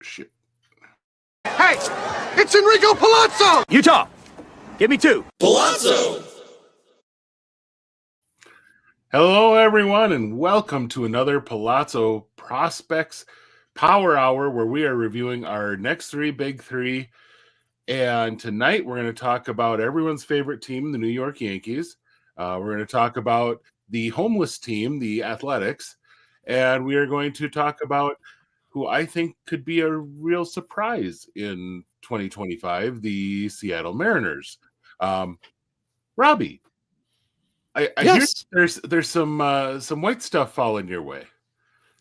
Shit. Hey, it's Enrico Pallazzo! Utah, give me 2. Pallazzo! Hello, everyone, and welcome to another Pallazzo Prospects Power Hour, where we are reviewing our next 3 big 3. And tonight we're going to talk about everyone's favorite team, the New York Yankees. We're going to talk about the homeless team, the Athletics. And we are going to talk about who I think could be a real surprise in 2025, the Seattle Mariners. Robbie, I Yes. hear there's some white stuff falling your way.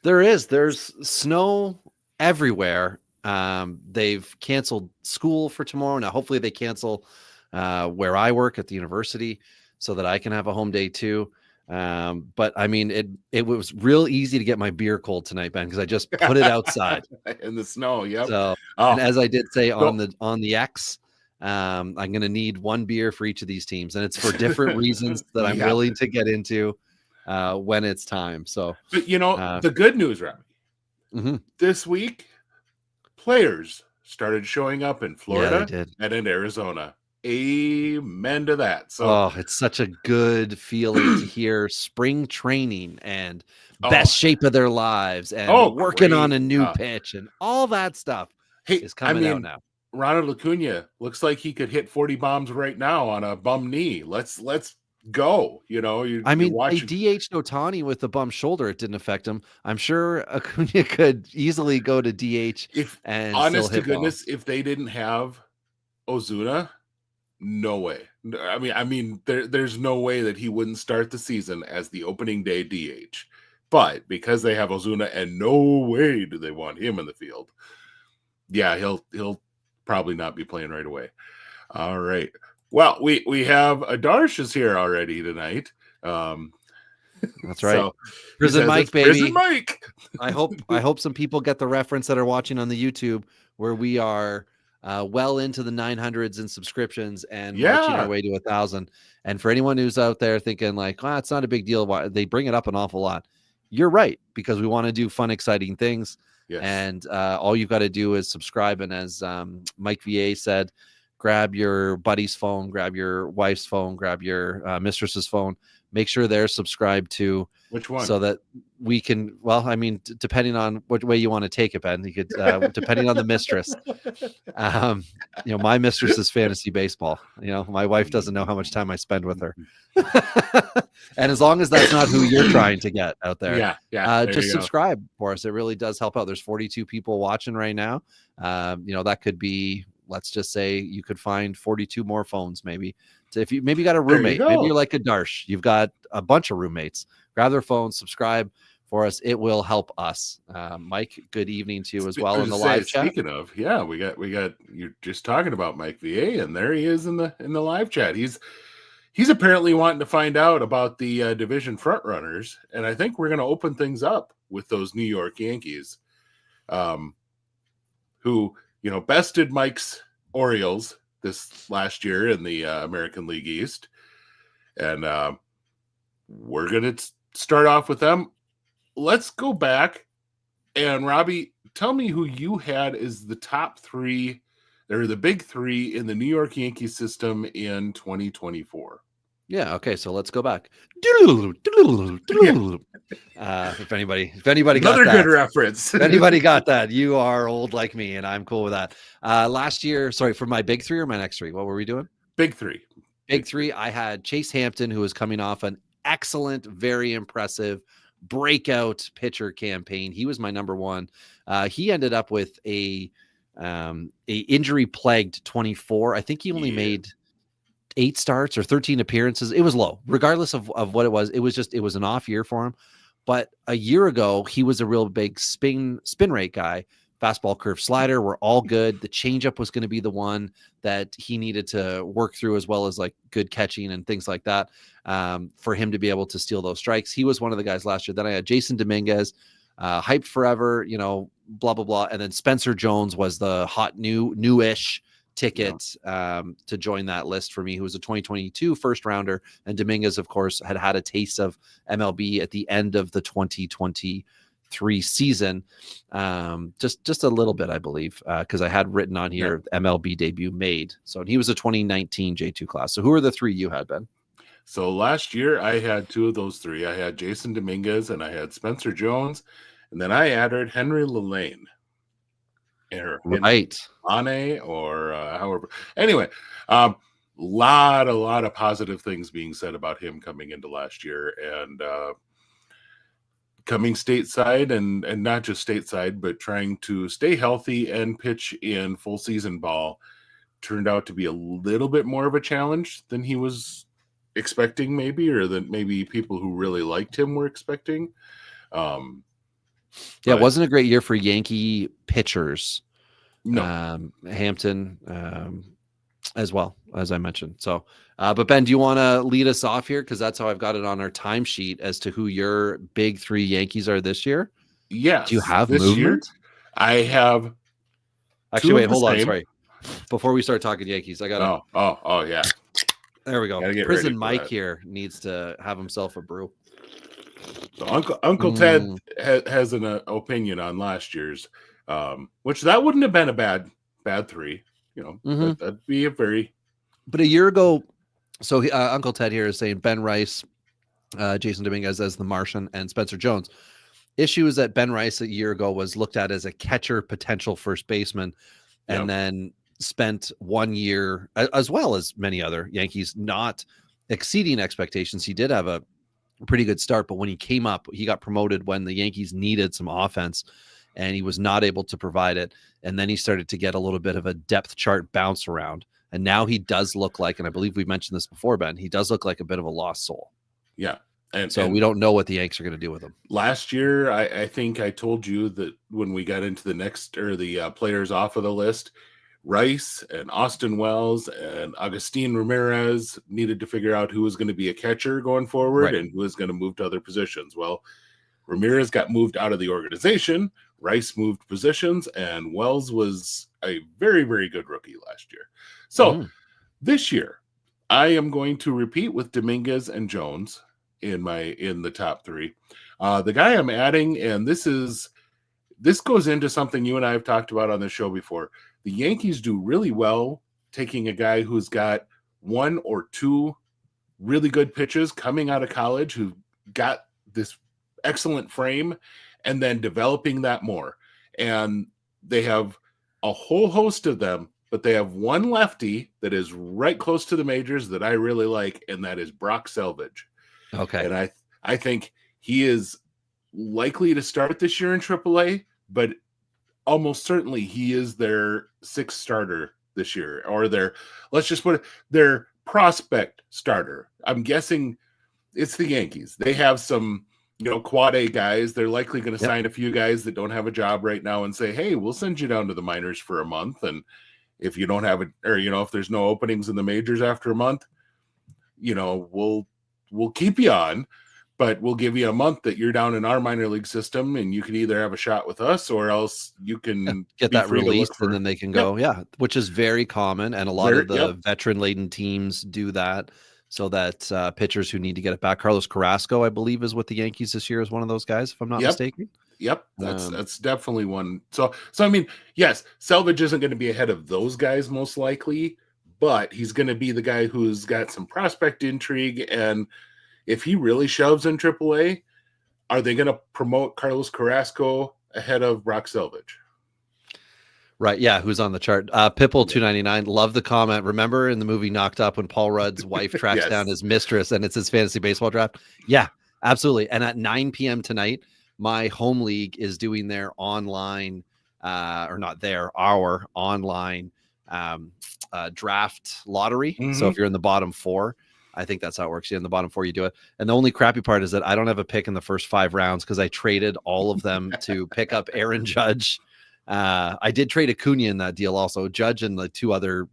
There is. There's snow everywhere. They've canceled school for tomorrow. Now, hopefully they cancel where I work at the university so that I can have a home day too. But I mean, it was real easy to get my beer cold tonight, Ben, because I just put it outside in the snow. Yep. So, and as I did say on the X, I'm going to need 1 beer for each of these teams, and it's for different reasons that I'm willing to get into when it's time. So, but the good news, Robbie, this week, players started showing up in Florida and in Arizona. Amen to that. So, it's such a good feeling to hear spring training and best shape of their lives and working on a new pitch and all that stuff is coming out now. Ronald Acuna looks like he could hit 40 bombs right now on a bum knee. Let's go. They DH'd Ohtani with the bum shoulder. It didn't affect him. I'm sure Acuna could easily go to DH. Honest to goodness, if they didn't have Ozuna, no way. I mean, there's no way that he wouldn't start the season as the opening day DH. But because they have Ozuna, and no way do they want him in the field, yeah, he'll probably not be playing right away. All right. Well, we have Adarsh is here already tonight. That's right. So Prison Mike, baby. Prison Mike. I hope some people get the reference that are watching on the YouTube, where we are well into the 900s in subscriptions and marching our way to 1,000. And for anyone who's out there thinking like, it's not a big deal, why they bring it up an awful lot. You're right, because we want to do fun, exciting things. Yes. And all you've got to do is subscribe. And as Mike VA said, grab your buddy's phone, grab your wife's phone, grab your mistress's phone. Make sure they're subscribed to. Which one? So that we can, depending on what way you want to take it, Ben, you could, depending on the mistress. My mistress is fantasy baseball. My wife doesn't know how much time I spend with her. And as long as that's not who you're trying to get out there, just subscribe for us. It really does help out. There's 42 people watching right now. That could be, let's just say you could find 42 more phones, maybe. So if you got a roommate, maybe you're like a Darsh, you've got a bunch of roommates, grab their phone, subscribe for us. It will help us. Mike, good evening to you as well in the live chat. Speaking of, we got you're just talking about Mike VA, and there he is in the live chat. He's apparently wanting to find out about the division front runners, and I think we're going to open things up with those New York Yankees, who bested Mike's Orioles this last year in the American League East. And we're going to start off with them. Let's go back. And Robbie, tell me who you had as the top 3, or the big 3 in the New York Yankees system in 2024. Yeah. Okay. So let's go back. If anybody got another that, good reference. If anybody got that, you are old like me, and I'm cool with that. Last year, sorry, for my big 3 or my next 3, what were we doing? Big 3. Big 3. I had Chase Hampton, who was coming off an excellent, very impressive breakout pitcher campaign. He was my number 1. He ended up with a injury plagued 24. I think he only made 8 starts or 13 appearances. It was low, regardless of what it was. It was an off year for him. But a year ago, he was a real big spin rate guy. Fastball, curve, slider were all good. The changeup was going to be the one that he needed to work through, as well as like good catching and things like that, for him to be able to steal those strikes. He was one of the guys last year. Then I had Jason Dominguez, hyped forever, blah, blah, blah. And then Spencer Jones was the hot newish ticket to join that list for me, who was a 2022 first rounder. And Dominguez, of course, had a taste of MLB at the end of the 2020 3 season. Just a little bit, I believe, because I had written on here MLB debut made. So he was a 2019 J2 class. So who are the 3 you had, Ben? So last year I had 2 of those 3. I had Jason Dominguez and I had Spencer Jones, and then I added Henry Lelaine. Right. Ane or however. Anyway, lot of positive things being said about him coming into last year and coming stateside and not just stateside, but trying to stay healthy and pitch in full season ball turned out to be a little bit more of a challenge than he was expecting, maybe, or that maybe people who really liked him were expecting. It wasn't a great year for Yankee pitchers. No. Hampton, as well, as I mentioned. So, but Ben, do you want to lead us off here? Because that's how I've got it on our timesheet as to who your big 3 Yankees are this year. Yes. Do you have this movement? Year, I have. Actually, wait, hold on. Sorry. Before we start talking Yankees, I got to. Oh, yeah. There we go. Prison Mike here needs to have himself a brew. So Uncle Ted has an opinion on last year's, which that wouldn't have been a bad 3. That'd be a very. But a year ago, so Uncle Ted here is saying Ben Rice, Jason Dominguez as the Martian, and Spencer Jones. Issue is that Ben Rice a year ago was looked at as a catcher, potential first baseman, and then spent 1 year, as well as many other Yankees, not exceeding expectations. He did have a pretty good start, but when he came up, he got promoted when the Yankees needed some offense, and he was not able to provide it. And then he started to get a little bit of a depth chart bounce around. And now he does look like, and I believe we mentioned this before, Ben, he does look like a bit of a lost soul. Yeah. And we don't know what the Yanks are going to do with him. Last year, I think I told you that when we got into the players off of the list, Rice and Austin Wells and Agustin Ramirez needed to figure out who was going to be a catcher going forward and who was going to move to other positions. Well, Ramirez got moved out of the organization, Rice moved positions, and Wells was a very, very good rookie last year. So this year, I am going to repeat with Dominguez and Jones in the top 3. The guy I'm adding, and this goes into something you and I have talked about on the show before. The Yankees do really well taking a guy who's got 1 or 2 really good pitches coming out of college, who got this excellent frame, and then developing that more. And they have a whole host of them, but they have one lefty that is right close to the majors that I really like, and that is Brock Selvage. Okay. And I think he is likely to start this year in AAA, but almost certainly he is their 6th starter this year, or let's just put it, their prospect starter. I'm guessing it's the Yankees. They have some, quad A guys. They're likely going to sign a few guys that don't have a job right now and say, hey, we'll send you down to the minors for a month. And if you don't have it, or, if there's no openings in the majors after a month, we'll keep you on, but we'll give you a month that you're down in our minor league system, and you can either have a shot with us or else you can get that released and then they can go. Yeah. Which is very common. And a lot of the veteran laden teams do that so that pitchers who need to get it back. Carlos Carrasco, I believe, is with the Yankees this year, is one of those guys, if I'm not mistaken. Yep. That's definitely one. So I mean, yes, Selvage isn't going to be ahead of those guys most likely, but he's going to be the guy who's got some prospect intrigue. And if he really shoves in AAA, are they going to promote Carlos Carrasco ahead of Brock Selvage? Right. Yeah. Who's on the chart? Pipple 299. Love the comment. Remember in the movie Knocked Up when Paul Rudd's wife tracks down his mistress and it's his fantasy baseball draft? Yeah, absolutely. And at 9 p.m. tonight, my home league is doing their online, our online draft lottery. So if you're in the bottom 4, I think that's how it works. In the bottom 4, you do it. And the only crappy part is that I don't have a pick in the first 5 rounds because I traded all of them to pick up Aaron Judge. I did trade Acuna in that deal also. Judge and the 2 other,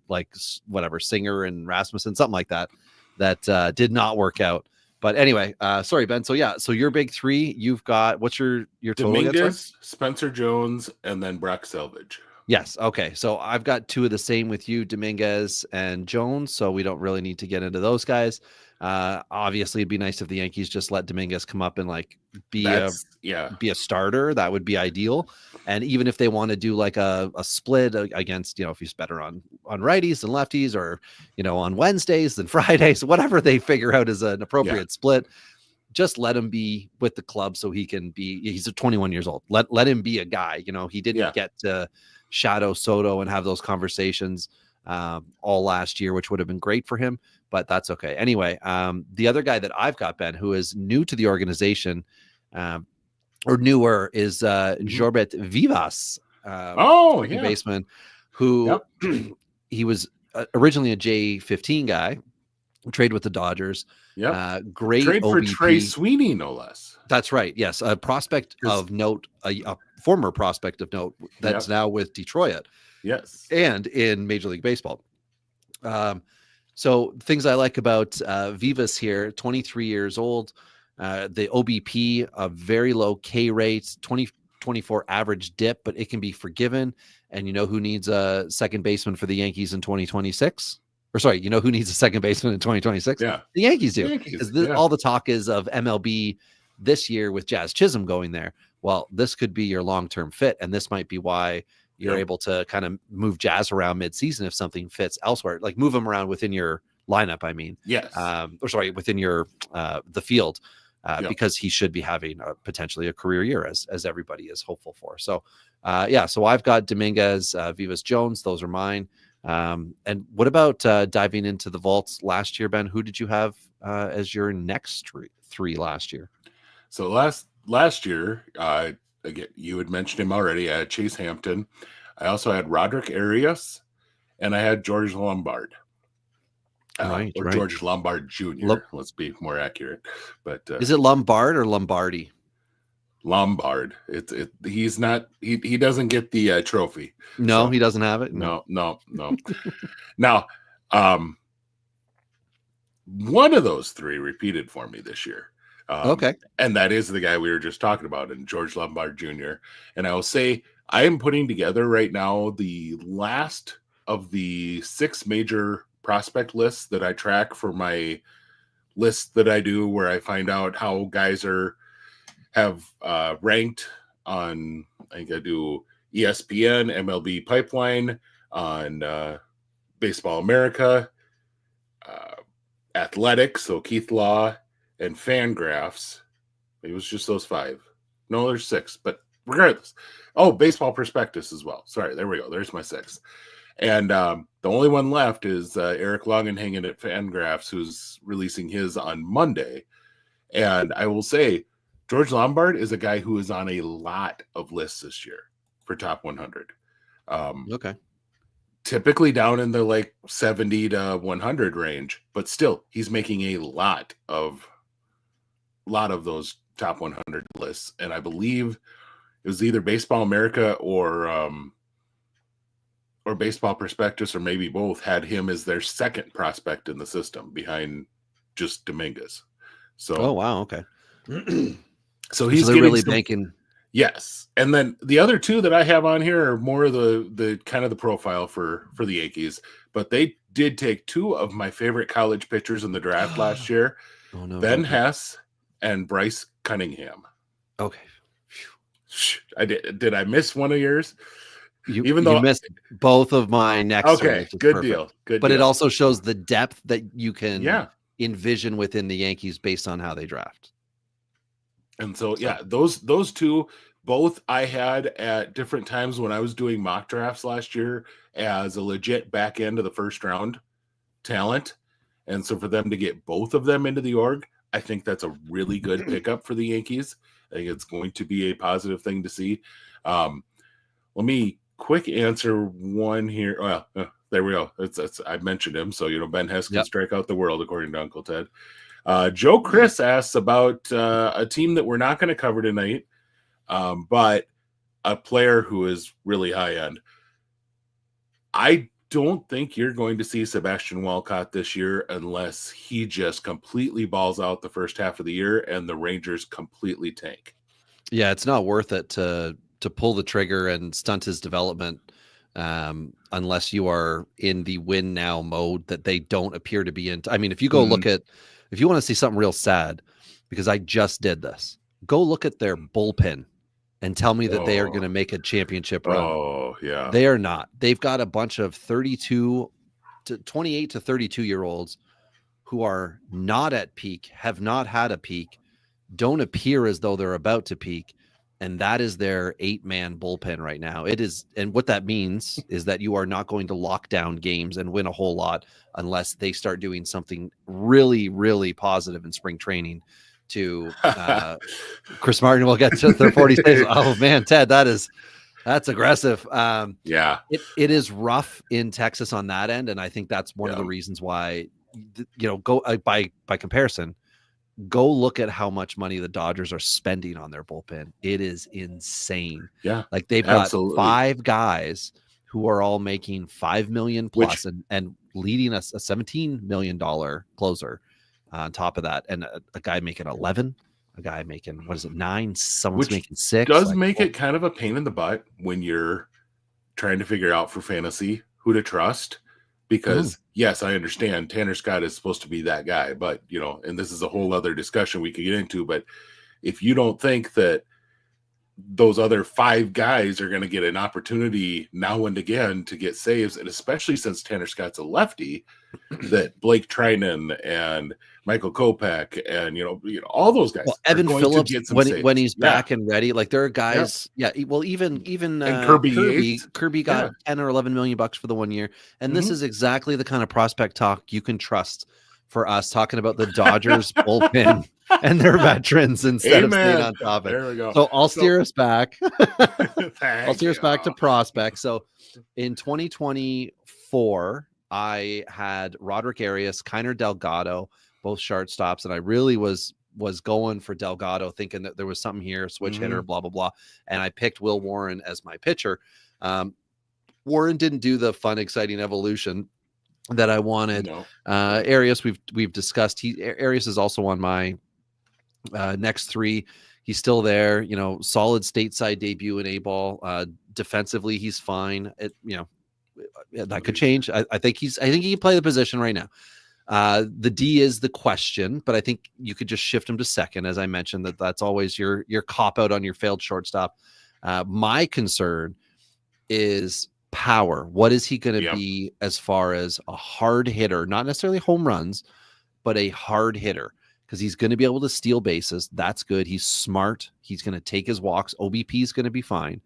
Singer and Rasmussen, something like that did not work out. But anyway, sorry, Ben. So your big 3, you've got, what's your total? Dominguez, Spencer Jones, and then Brock Selvage. Yes. Okay. So I've got two of the same with you, Dominguez and Jones. So we don't really need to get into those guys. Obviously, it'd be nice if the Yankees just let Dominguez come up and like be a starter. That would be ideal. And even if they want to do like a split against, if he's better on righties than lefties, or on Wednesdays than Fridays, whatever they figure out is an appropriate split. Just let him be with the club so he can be. He's 21 years old. Let him be a guy. He didn't get to shadow Soto and have those conversations all last year, which would have been great for him, but that's okay. Anyway, the other guy that I've got, Ben, who is new to the organization or newer, is Jorbet Vivas, baseman, who he was originally a J15 guy, trade with the Dodgers. Great trade for OBP. Trey Sweeney, no less. That's right. Yes, a prospect of note, a former prospect of note that's now with Detroit. Yes, and in Major League Baseball. So things I like about Vivas here: 23 years old, the OBP, a very low K rate, 24 average dip, but it can be forgiven. And who needs a second baseman for the Yankees in 2026? Or sorry, who needs a second baseman in 2026? Yeah, the Yankees do. All the talk is of MLB this year with Jazz Chisholm going there. Well, this could be your long-term fit, and this might be why you're able to kind of move Jazz around mid-season if something fits elsewhere, like move them around within your lineup. I mean, within your the field, because he should be having potentially a career year, as everybody is hopeful for. So, so I've got Dominguez, Vivas, Jones. Those are mine. And what about diving into the vaults last year, Ben? Who did you have as your next three last year? So last year, again, you had mentioned him already. I had Chase Hampton. I also had Roderick Arias, and I had George Lombard. George Lombard Jr. Let's be more accurate. But is it Lombard or Lombardi? Lombard. He's not. He doesn't get the trophy. No, so, he doesn't have it. No. Now, one of those three repeated for me this year. Okay. And that is the guy we were just talking about, and George Lombard Jr. And I will say, I am putting together right now the last of the 6 major prospect lists that I track for my list that I do, where I find out how guys have ranked on, I think I do ESPN, MLB Pipeline, on Baseball America, Athletics, so Keith Law, and Fangraphs. It was just those 5. No, there's 6, but regardless. Oh, Baseball Prospectus as well. Sorry, there we go. There's my 6. And the only one left is Eric Longenhagen at Fangraphs, who's releasing his on Monday. And I will say, George Lombard is a guy who is on a lot of lists this year for top 100. Okay. Typically down in the like 70 to 100 range, but still he's making a lot of those top 100 lists. And I believe it was either Baseball America or Baseball Prospectus, or maybe both, had him as their second prospect in the system behind just Dominguez. So, oh wow, okay. So he's really banking. Yes. And then the other 2 that I have on here are more of the kind of the profile for the Yankees, but they did take 2 of my favorite college pitchers in the draft last year, Ben Hess and Bryce Cunningham. Okay. I did. Did I miss one of yours? You missed both of my next. Okay, good deal. Good but deal. It also shows the depth that you can envision within the Yankees based on how they draft. And so those 2, both I had at different times when I was doing mock drafts last year as a legit back end of the first round talent. And so for them to get both of them into the org, I think that's a really good pickup for the Yankees. I think it's going to be a positive thing to see. Let me quick answer one here. Well, there we go. I mentioned him. So, Ben Hess can strike out the world, according to Uncle Ted. Joe Chris asks about a team that we're not going to cover tonight, but a player who is really high end. I don't think you're going to see Sebastian Walcott this year unless he just completely balls out the first half of the year and the Rangers completely tank. Yeah, it's not worth it to pull the trigger and stunt his development unless you are in the win now mode that they don't appear to be in. I mean, if you go look at, if you want to see something real sad, because I just did this, go look at their bullpen and tell me that they are going to make a championship run. Oh, yeah. They are not. They've got a bunch of 32 to 28 to 32-year-olds who are not at peak, have not had a peak, don't appear as though they're about to peak. And that is their 8-man bullpen right now. It is. And what that means is that you are not going to lock down games and win a whole lot unless they start doing something really, really positive in spring training to Chris Martin will get to the 40 stages. Oh man, Ted, that's aggressive. Yeah, it is rough in Texas on that end. And I think that's one of the reasons why, go by comparison, go look at how much money the Dodgers are spending on their bullpen. It is insane. Yeah. Like they've got 5 guys who are all making $5 million plus and leading us a $17 million closer on top of that. And a guy making 11, a guy making, 9, someone's making 6. Does make it kind of a pain in the butt when you're trying to figure out for fantasy who to trust. Because yes, I understand Tanner Scott is supposed to be that guy, but and this is a whole other discussion we could get into, but if you don't think that those other 5 guys are going to get an opportunity now and again to get saves, and especially since Tanner Scott's a lefty, that Blake Trinan and Michael Kopech and all those guys, Evan Phillips when he's back and ready, like there are guys, well even and Kirby got 10 or 11 million bucks for the 1 year, and this is exactly the kind of prospect talk you can trust for us, talking about the Dodgers bullpen and their veterans instead of staying on topic. There we go. So I'll steer us back. I'll steer us back to prospects. So in 2024, I had Roderick Arias, Kiner Delgado, both shortstops, and I really was going for Delgado, thinking that there was something here, switch hitter, blah blah blah, and I picked Will Warren as my pitcher. Warren didn't do the fun, exciting evolution that I wanted. No. Arias, we've discussed. Arias is also on my next 3. He's still there. Solid stateside debut in A-ball. Defensively, he's fine. That could change. I think he can play the position right now. The D is the question, but I think you could just shift him to second, as I mentioned. That's always your cop out on your failed shortstop. My concern is power. What is he going to be as far as a hard hitter? Not necessarily home runs, but a hard hitter, because he's going to be able to steal bases. That's good. He's smart. He's going to take his walks. OBP is going to be fine.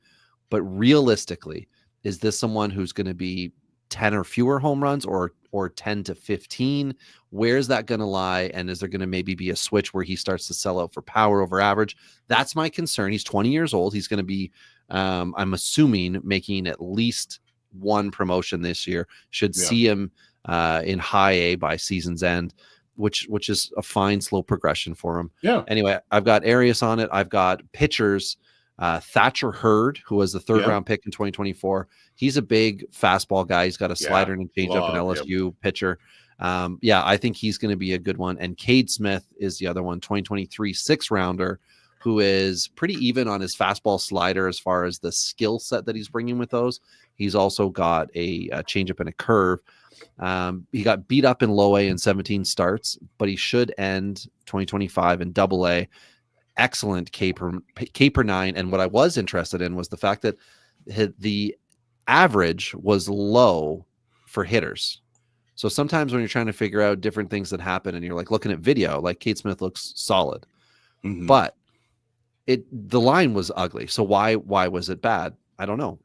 But realistically, is this someone who's going to be 10 or fewer home runs or 10 to 15? Where's that going to lie? And is there going to maybe be a switch where he starts to sell out for power over average? That's my concern. He's 20 years old. He's going to be, I'm assuming, making at least 1 promotion this year. Should see him in high A by season's end, which is a fine slow progression for him. Yeah. Anyway, I've got Arias on it. I've got pitchers. Thatcher Hurd, who was the 3rd round pick in 2024. He's a big fastball guy. He's got a slider and change up, an LSU pitcher. I think he's going to be a good one. And Cade Smith is the other one, 2023 6th rounder, who is pretty even on his fastball slider as far as the skill set that he's bringing with those. He's also got a changeup and a curve. He got beat up in low A in 17 starts, but he should end 2025 in double A. Excellent K per 9. And what I was interested in was the fact that the average was low for hitters. So sometimes when you're trying to figure out different things that happen and you're like looking at video, like Cade Smith looks solid, but the line was ugly. So why was it bad? I don't know.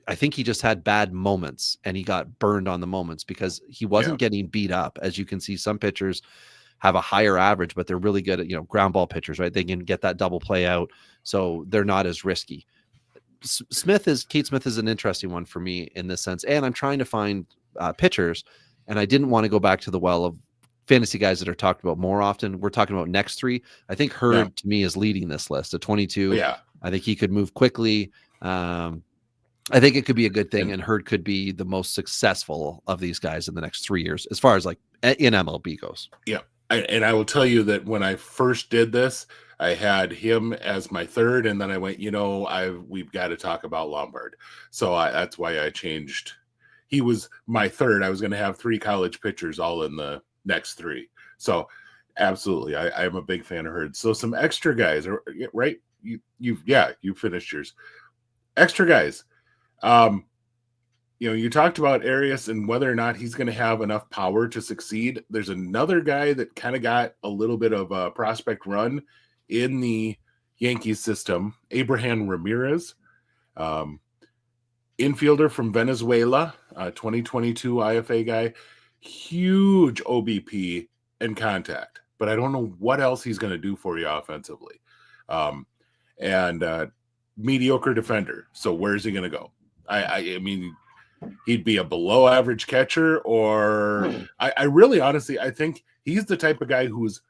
I think he just had bad moments and he got burned on the moments because he wasn't getting beat up. As you can see, some pitchers have a higher average, but they're really good at, ground ball pitchers, right? They can get that double play out. So they're not as risky. Cade Smith is an interesting one for me in this sense. And I'm trying to find pitchers, and I didn't want to go back to the well of fantasy guys that are talked about more often. We're talking about next 3. I think Hurd to me is leading this list at 22. Yeah. I think he could move quickly. I think it could be a good thing, and Hurd could be the most successful of these guys in the next 3 years, as far as in MLB goes. Yeah. And I will tell you that when I first did this, I had him as my third, and then I went, we've got to talk about Lombard. So that's why I changed. He was my third. I was going to have 3 college pitchers all in the next 3. So absolutely, I'm a big fan of Hurd. So some extra guys, right? You finished yours. Extra guys. You talked about Arias and whether or not he's going to have enough power to succeed. There's another guy that kind of got a little bit of a prospect run in the Yankees system, Abraham Ramirez, infielder from Venezuela, 2022 IFA guy, huge OBP and contact, but I don't know what else he's going to do for you offensively. And mediocre defender. So where's he going to go? I mean, he'd be a below average catcher, or I really honestly, I think he's the type of guy who's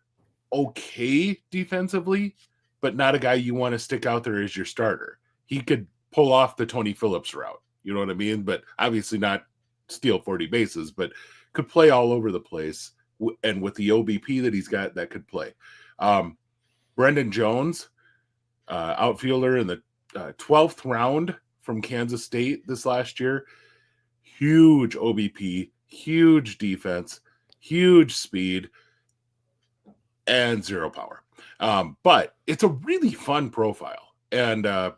okay defensively, but not a guy you want to stick out there as your starter. He could pull off the Tony Phillips route. You know what I mean? But obviously not steal 40 bases, but could play all over the place. And with the OBP that he's got, that could play. Brendan Jones, outfielder in the 12th round from Kansas State this last year. Huge OBP, huge defense, huge speed, and 0 power. But it's a really fun profile. And I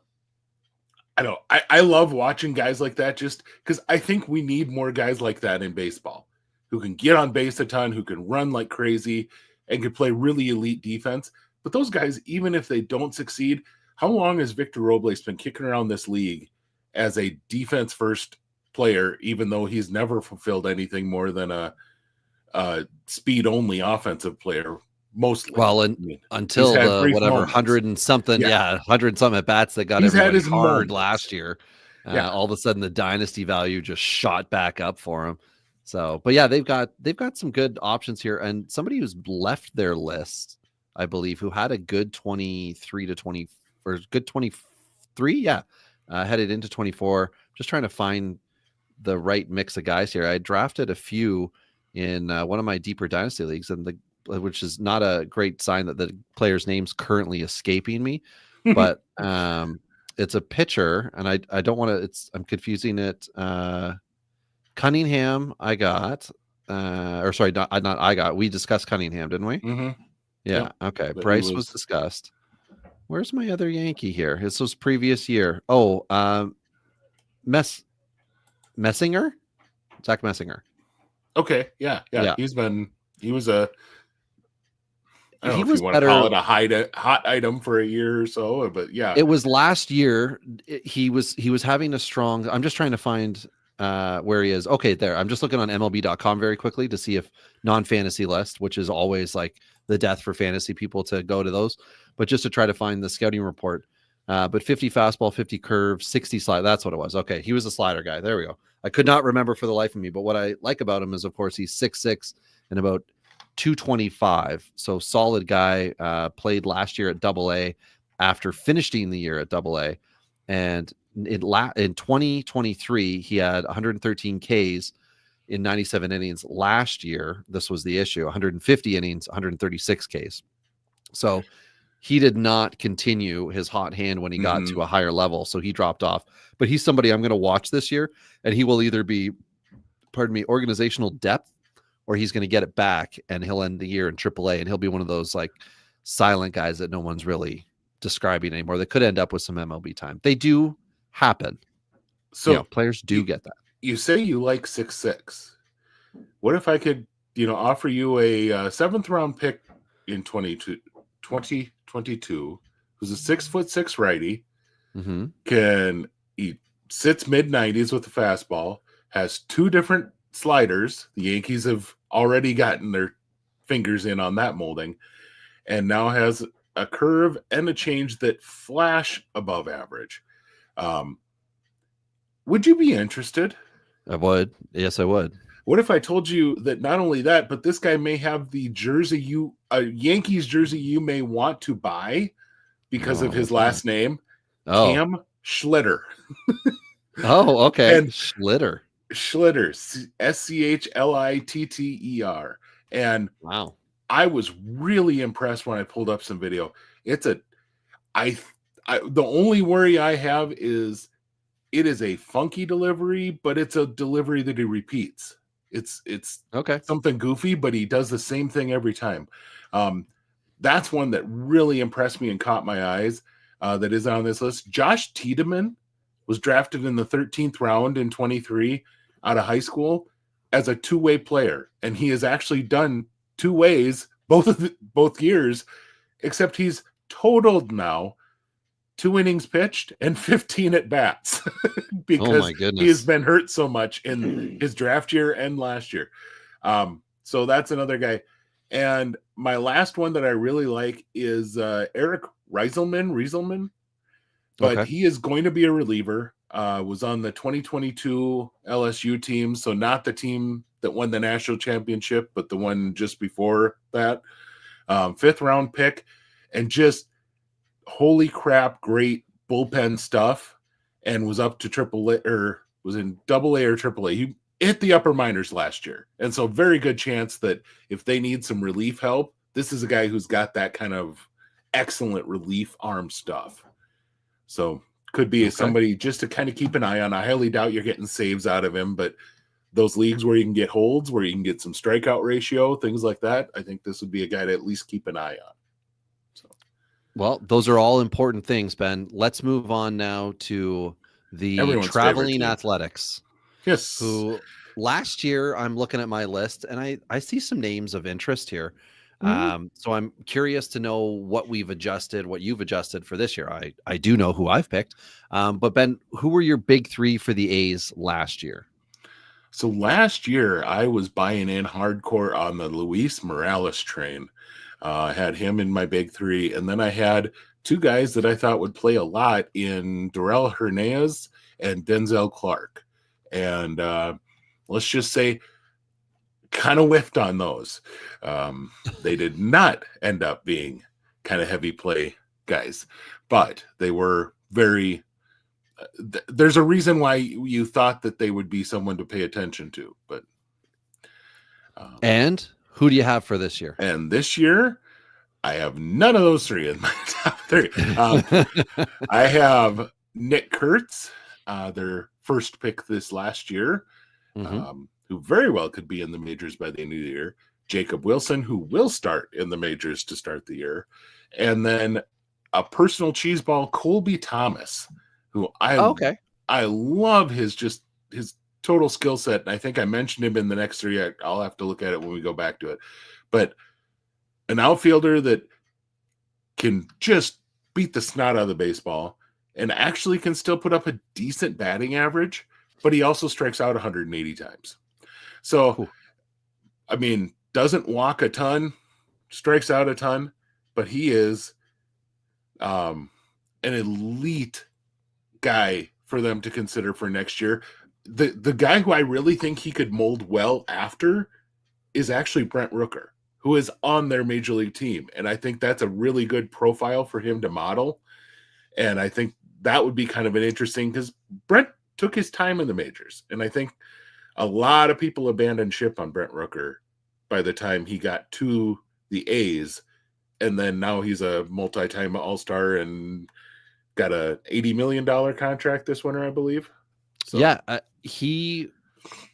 love watching guys like that, just because I think we need more guys like that in baseball who can get on base a ton, who can run like crazy, and can play really elite defense. But those guys, even if they don't succeed, how long has Victor Robles been kicking around this league as a defense-first player, even though he's never fulfilled anything more than a speed-only offensive player? Mostly. Well, until the whatever moments. 100 and something, 100 and something at bats that got everybody hard moments last year. All of a sudden, the dynasty value just shot back up for him. So, but yeah, they've got some good options here, and somebody who's left their list, I believe, who had a good 23 to 20 or good 23, headed into 24. Just trying to find the right mix of guys here. I drafted a few in one of my deeper dynasty leagues, and which is not a great sign that the player's name's currently escaping me, but it's a pitcher, and I don't want to. I'm confusing it. Cunningham, I got, or sorry, not I got. We discussed Cunningham, didn't we? Mm-hmm. Yeah. Yep. Okay. But Bryce was discussed. Where's my other Yankee here? This was previous year. Oh, Messinger, Zach Messinger. Okay. Yeah. He was a. I don't know if you want better. To call it a hot item for a year or so, but yeah, it was last year. He was having a strong. I'm just trying to find where he is. Okay, there. I'm just looking on MLB.com very quickly to see if non-fantasy list, which is always like the death for fantasy people to go to those, but just to try to find the scouting report. But 50 fastball, 50 curve, 60 slide. That's what it was. Okay, he was a slider guy. There we go. I could not remember for the life of me, but what I like about him is, of course, he's 6'6" and about 225. So solid guy. Played last year at AA after finishing the year at AA. And in 2023, he had 113 Ks in 97 innings. Last year, this was the issue, 150 innings, 136 Ks. So he did not continue his hot hand when he got to a higher level. So he dropped off. But he's somebody I'm going to watch this year, and he will either be, organizational depth, or he's going to get it back and he'll end the year in AAA, and he'll be one of those like silent guys that no one's really describing anymore. They could end up with some MLB time. They do happen. So players do get that. You say you like 6'6". What if I could, offer you a 7th round pick in 2022, who's a 6'6" righty, he sits mid-90s with the fastball, has 2 different sliders. The Yankees have already gotten their fingers in on that molding, and now has a curve and a change that flash above average. Would you be interested? I would. Yes, I would. What if I told you that not only that, but this guy may have the Yankees jersey you may want to buy because of his last name, Cam Schlitter. Oh, okay. And Schlitter, Schlitter. And wow, I was really impressed when I pulled up some video. it's a I the only worry I have is it is a funky delivery, but it's a delivery that he repeats. It's Okay. something goofy, but he does the same thing every time. Um, that's one that really impressed me and caught my eyes. That is on this list. Josh Tiedemann was drafted in the 13th round in 23 out of high school as a two-way player, and he has actually done two ways both years, except he's totaled now 2 innings pitched and 15 at bats Oh because my he has goodness. been hurt so much in his draft year and last year. So that's another guy. And my last one that I really like is Eric Rieselman, but Okay. he is going to be a reliever. Was on the 2022 LSU team, so not the team that won the national championship, but the one just before that. 5th round pick, and just holy crap, great bullpen stuff, and was up to AAA, or was in AA or AAA. He hit the upper minors last year, and so very good chance that if they need some relief help, this is a guy who's got that kind of excellent relief arm stuff. So could be somebody just to kind of keep an eye on. I highly doubt you're getting saves out of him, but those leagues where you can get holds, where you can get some strikeout ratio, things like that, I think this would be a guy to at least keep an eye on. Well, those are all important things, Ben. Let's move on now to the Everyone's traveling favorite team. athletics. Yes. Who last year, I'm looking at my list and I see some names of interest here. So I'm curious to know what you've adjusted for this year. I do know who I've picked. But Ben, who were your big three for the A's last year? So last year, I was buying in hardcore on the Luis Morales train. I had him in my big three. And then I had two guys that I thought would play a lot in Darrell Hernandez and Denzel Clark. And let's just say, kind of whiffed on those. They did not end up being kind of heavy play guys, but they were very... there's a reason why you thought that they would be someone to pay attention to, but and who do you have for this year? And this year, I have none of those three in my top three. I have Nick Kurtz, their first pick this last year, who very well could be in the majors by the end of the year. Jacob Wilson, who will start in the majors to start the year. And then a personal cheeseball, Colby Thomas, who I love his total skill set. And I think I mentioned him in the next three. I'll have to look at it when we go back to it. But an outfielder that can just beat the snot out of the baseball and actually can still put up a decent batting average, but he also strikes out 180 times. So, I mean, doesn't walk a ton, strikes out a ton, but he is an elite guy for them to consider for next year. The guy who I really think he could mold well after is actually Brent Rooker, who is on their major league team. And I think that's a really good profile for him to model. And I think that would be kind of an interesting, because Brent took his time in the majors. And I think a lot of people abandoned ship on Brent Rooker by the time he got to the A's. And then now he's a multi-time All-Star and got a $80 million contract this winter, I believe. So. Yeah,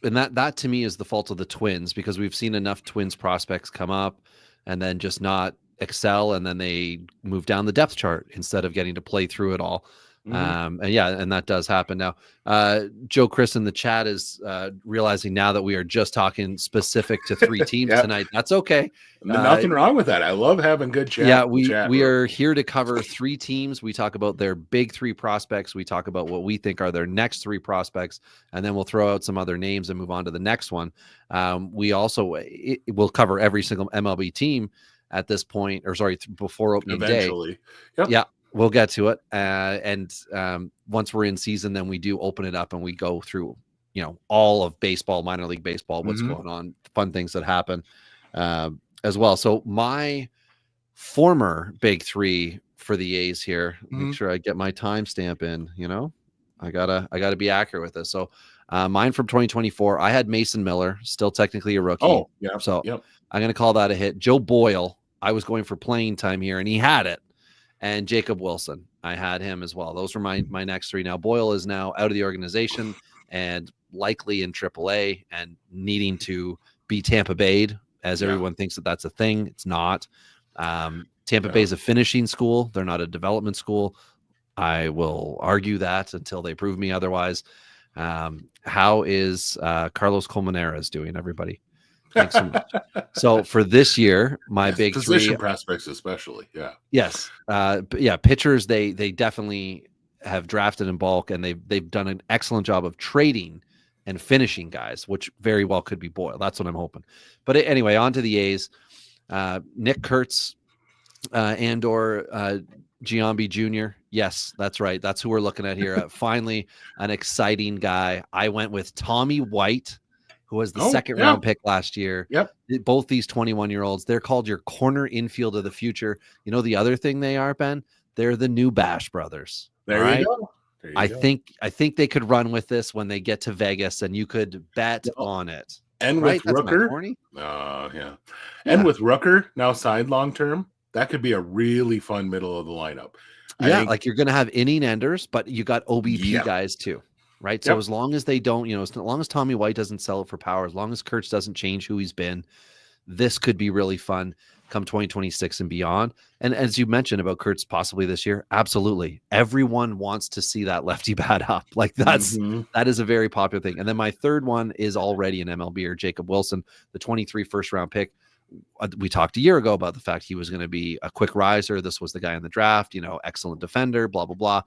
and that to me is the fault of the Twins, because we've seen enough Twins prospects come up and then just not excel, and then they move down the depth chart instead of getting to play through it all. And that does happen now. Joe Chris in the chat is realizing now that we are just talking specific to three teams tonight. That's okay. Nothing wrong with that. I love having good chat. Yeah, we are here to cover three teams. We talk about their big three prospects. We talk about what we think are their next three prospects, and then we'll throw out some other names and move on to the next one. We also will cover every single MLB team at this point, before opening eventually. Day. Yep. Yeah. We'll get to it. And once we're in season, then we do open it up and we go through, all of baseball, minor league baseball, what's going on, fun things that happen as well. So my former big three for the A's here, make sure I get my timestamp in, I gotta be accurate with this. So mine from 2024, I had Mason Miller, still technically a rookie. Oh, yeah. So I'm going to call that a hit. Joe Boyle, I was going for playing time here and he had it. and Jacob Wilson. I had him as well. Those were my next three. Now Boyle is now out of the organization and likely in AAA and needing to be Tampa Bay'd, as everyone thinks that that's a thing. It's not. Tampa Bay is a finishing school. They're not a development school. I will argue that until they prove me otherwise. How is Carlos Colmenares doing, everybody? Thanks so much. So for this year, my big position prospects, especially, yes, pitchers they definitely have drafted in bulk, and they've done an excellent job of trading and finishing guys, which very well could be Boyle. That's what I'm hoping. But anyway, on to the A's. Nick Kurtz and/or Giambi Jr. Yes, that's right. That's who we're looking at here. Finally, an exciting guy. I went with Tommy White, who was the second round pick last year. Yep. Both these 21-year-olds, they're called your corner infield of the future. You know the other thing they are, Ben? They're the new Bash brothers. There you go. I think they could run with this when they get to Vegas, and you could bet on it. And with Rooker, and with Rooker now signed long term, that could be a really fun middle of the lineup. Like you're going to have inning enders, but you got OBP guys too, right? So as long as they don't, as long as Tommy White doesn't sell it for power, as long as Kurtz doesn't change who he's been, this could be really fun come 2026 and beyond. And as you mentioned about Kurtz possibly this year, absolutely. Everyone wants to see that lefty bat up. Like that is a very popular thing. And then my third one is already an MLB or Jacob Wilson, the 23 first round pick. We talked a year ago about the fact he was going to be a quick riser. This was the guy in the draft, excellent defender, blah, blah, blah.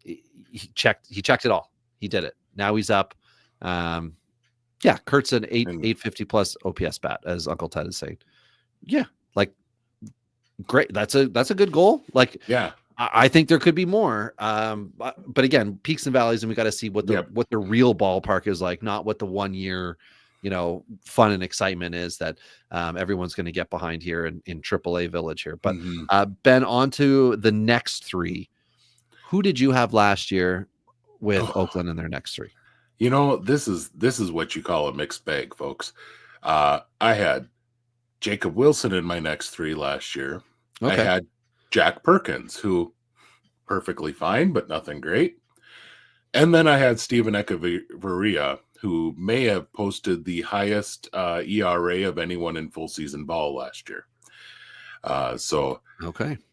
He checked it all. He did it. Now he's up. Kurtz an 850 plus OPS bat, as Uncle Ted is saying. Yeah, like great. That's a good goal. Like, I think there could be more. But again, peaks and valleys, and we got to see what the real ballpark is like, not what the 1 year, fun and excitement is that everyone's going to get behind here in AAA Village here. But Ben, on to the next three. Who did you have last year with Oakland in their next three? This is what you call a mixed bag, folks. I had Jacob Wilson in my next three last year. I had Jack Perkins, who perfectly fine, but nothing great. And then I had Steven Echeverria, who may have posted the highest ERA of anyone in full season ball last year.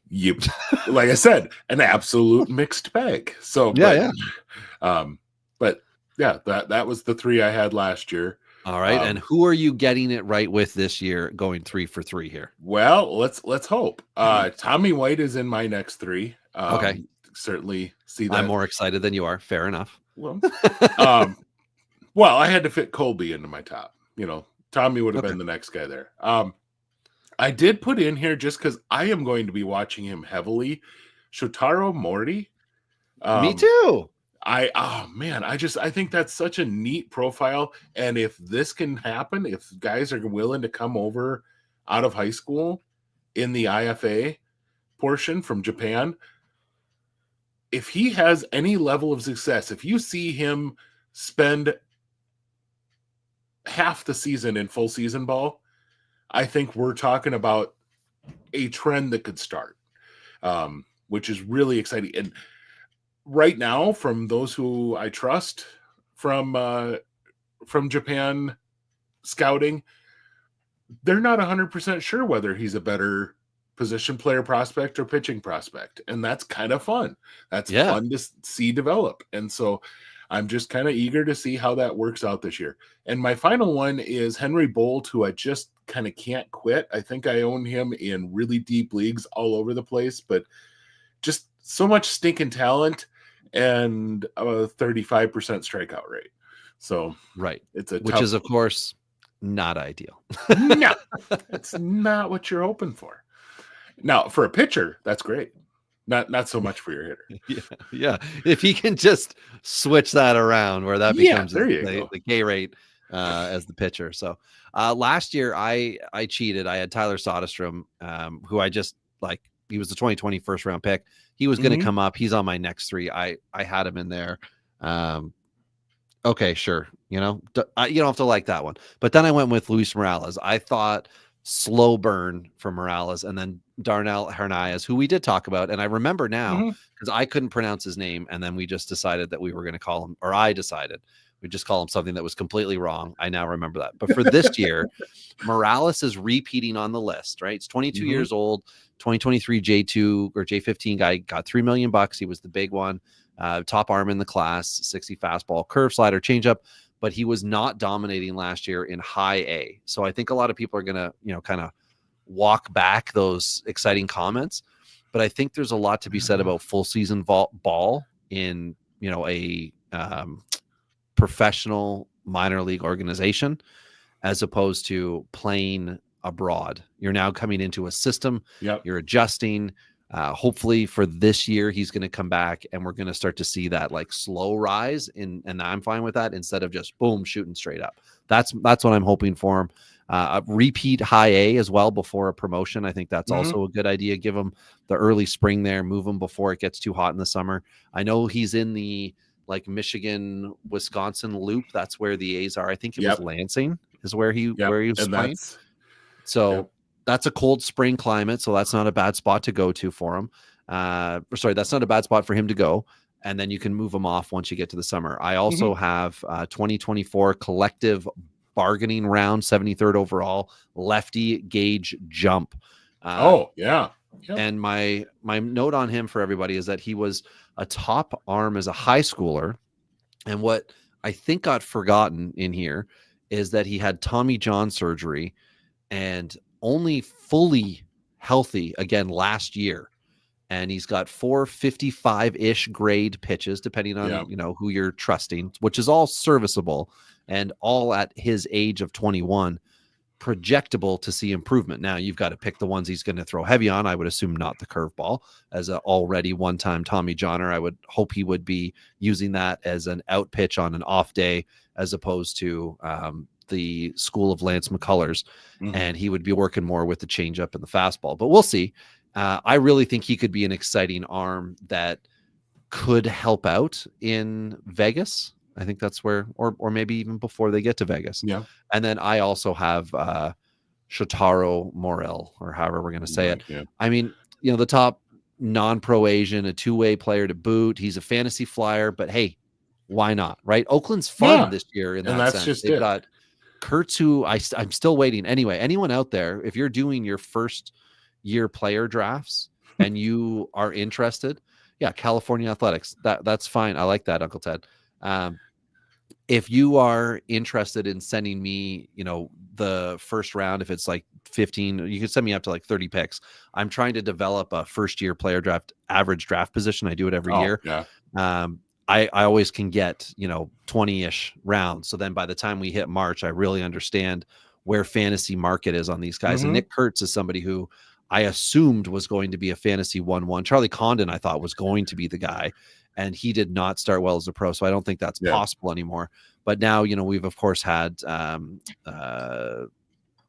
You, like I said, an absolute mixed bag. So, but that was the three I had last year. All right. And who are you getting it right with this year, going 3 for 3 here? Well, let's hope. Tommy White is in my next three. Certainly see that. I'm more excited than you are. Fair enough. Well, I had to fit Colby into my top. Tommy would have been the next guy there. I did put in here, just because I am going to be watching him heavily, Shotaro Morty. Me too. I think that's such a neat profile. And if this can happen, if guys are willing to come over out of high school in the IFA portion from Japan, if he has any level of success, if you see him spend half the season in full season ball, I think we're talking about a trend that could start, which is really exciting. And right now, from those who I trust from Japan scouting, they're not 100% sure whether he's a better position player prospect or pitching prospect. And that's kind of fun. That's fun to see develop. And so I'm just kind of eager to see how that works out this year. And my final one is Henry Bolt, who I just kind of can't quit. I think I own him in really deep leagues all over the place, but just so much stinking talent and a 35% strikeout rate. So it's which is, of course, not ideal. No, it's not what you're hoping for. Now, for a pitcher, that's great. Not so much for your hitter. Yeah. If he can just switch that around where that becomes the K rate as the pitcher. So last year I cheated. I had Tyler Soderstrom, who I just like. He was the 2020 first round pick. He was going to come up. He's on my next three. I had him in there. Okay, sure. You don't have to like that one. But then I went with Luis Morales. I thought slow burn for Morales, and then Darnell Hernandez, who we did talk about. And I remember now because I couldn't pronounce his name. And then we just decided that we were going to call him, or I decided we just call him something that was completely wrong. I now remember that. But for this year, Morales is repeating on the list, right? It's 22 years old, 2023 J2 or J15 guy, got $3 million. He was the big one, top arm in the class, 60 fastball, curve slider, changeup. But he was not dominating last year in high A. So I think a lot of people are going to, kind of walk back those exciting comments. But I think there's a lot to be said about full season ball in, a professional minor league organization, as opposed to playing abroad. You're now coming into a system. You're adjusting. Hopefully for this year, he's going to come back and we're going to start to see that like slow rise and I'm fine with that instead of just boom, shooting straight up. That's what I'm hoping for him. A repeat high A as well before a promotion. I think that's also a good idea. Give him the early spring there, move him before it gets too hot in the summer. I know he's in the like Michigan, Wisconsin loop. That's where the A's are. I think it was Lansing is where he was playing. So that's a cold spring climate, so that's not a bad spot to go to for him. That's not a bad spot for him to go, and then you can move him off once you get to the summer. I also have 2024 collective bargaining round, 73rd overall, lefty Gage Jump. And my note on him for everybody is that he was a top arm as a high schooler, and what I think got forgotten in here is that he had Tommy John surgery and only fully healthy again last year, and he's got 455-ish grade pitches depending on who you're trusting, which is all serviceable and all at his age of 21 projectable to see improvement. Now you've got to pick the ones he's going to throw heavy on. I would assume not the curveball as an already one-time Tommy Johner. I would hope he would be using that as an out pitch on an off day as opposed to the school of Lance McCullers, and he would be working more with the changeup and the fastball. But we'll see. I really think he could be an exciting arm that could help out in Vegas. I think that's where, or maybe even before they get to Vegas. And then I also have Shotaro Morel, or however we're going to say it. I mean, the top non-pro Asian, a two-way player to boot. He's a fantasy flyer, but hey, why not? Right? Oakland's fun this year in that sense. They've got Kurtz, who I'm still waiting. Anyway, anyone out there, if you're doing your first year player drafts and you are interested, California Athletics, that's fine. I like that, Uncle Ted. If you are interested in sending me, the first round, if it's like 15, you can send me up to like 30 picks. I'm trying to develop a first year player draft average draft position. I do it every year. I always can get, 20-ish rounds. So then by the time we hit March, I really understand where fantasy market is on these guys. And Nick Kurtz is somebody who I assumed was going to be a fantasy 1-1. Charlie Condon, I thought, was going to be the guy, and he did not start well as a pro. So I don't think that's possible anymore. But now, we've of course had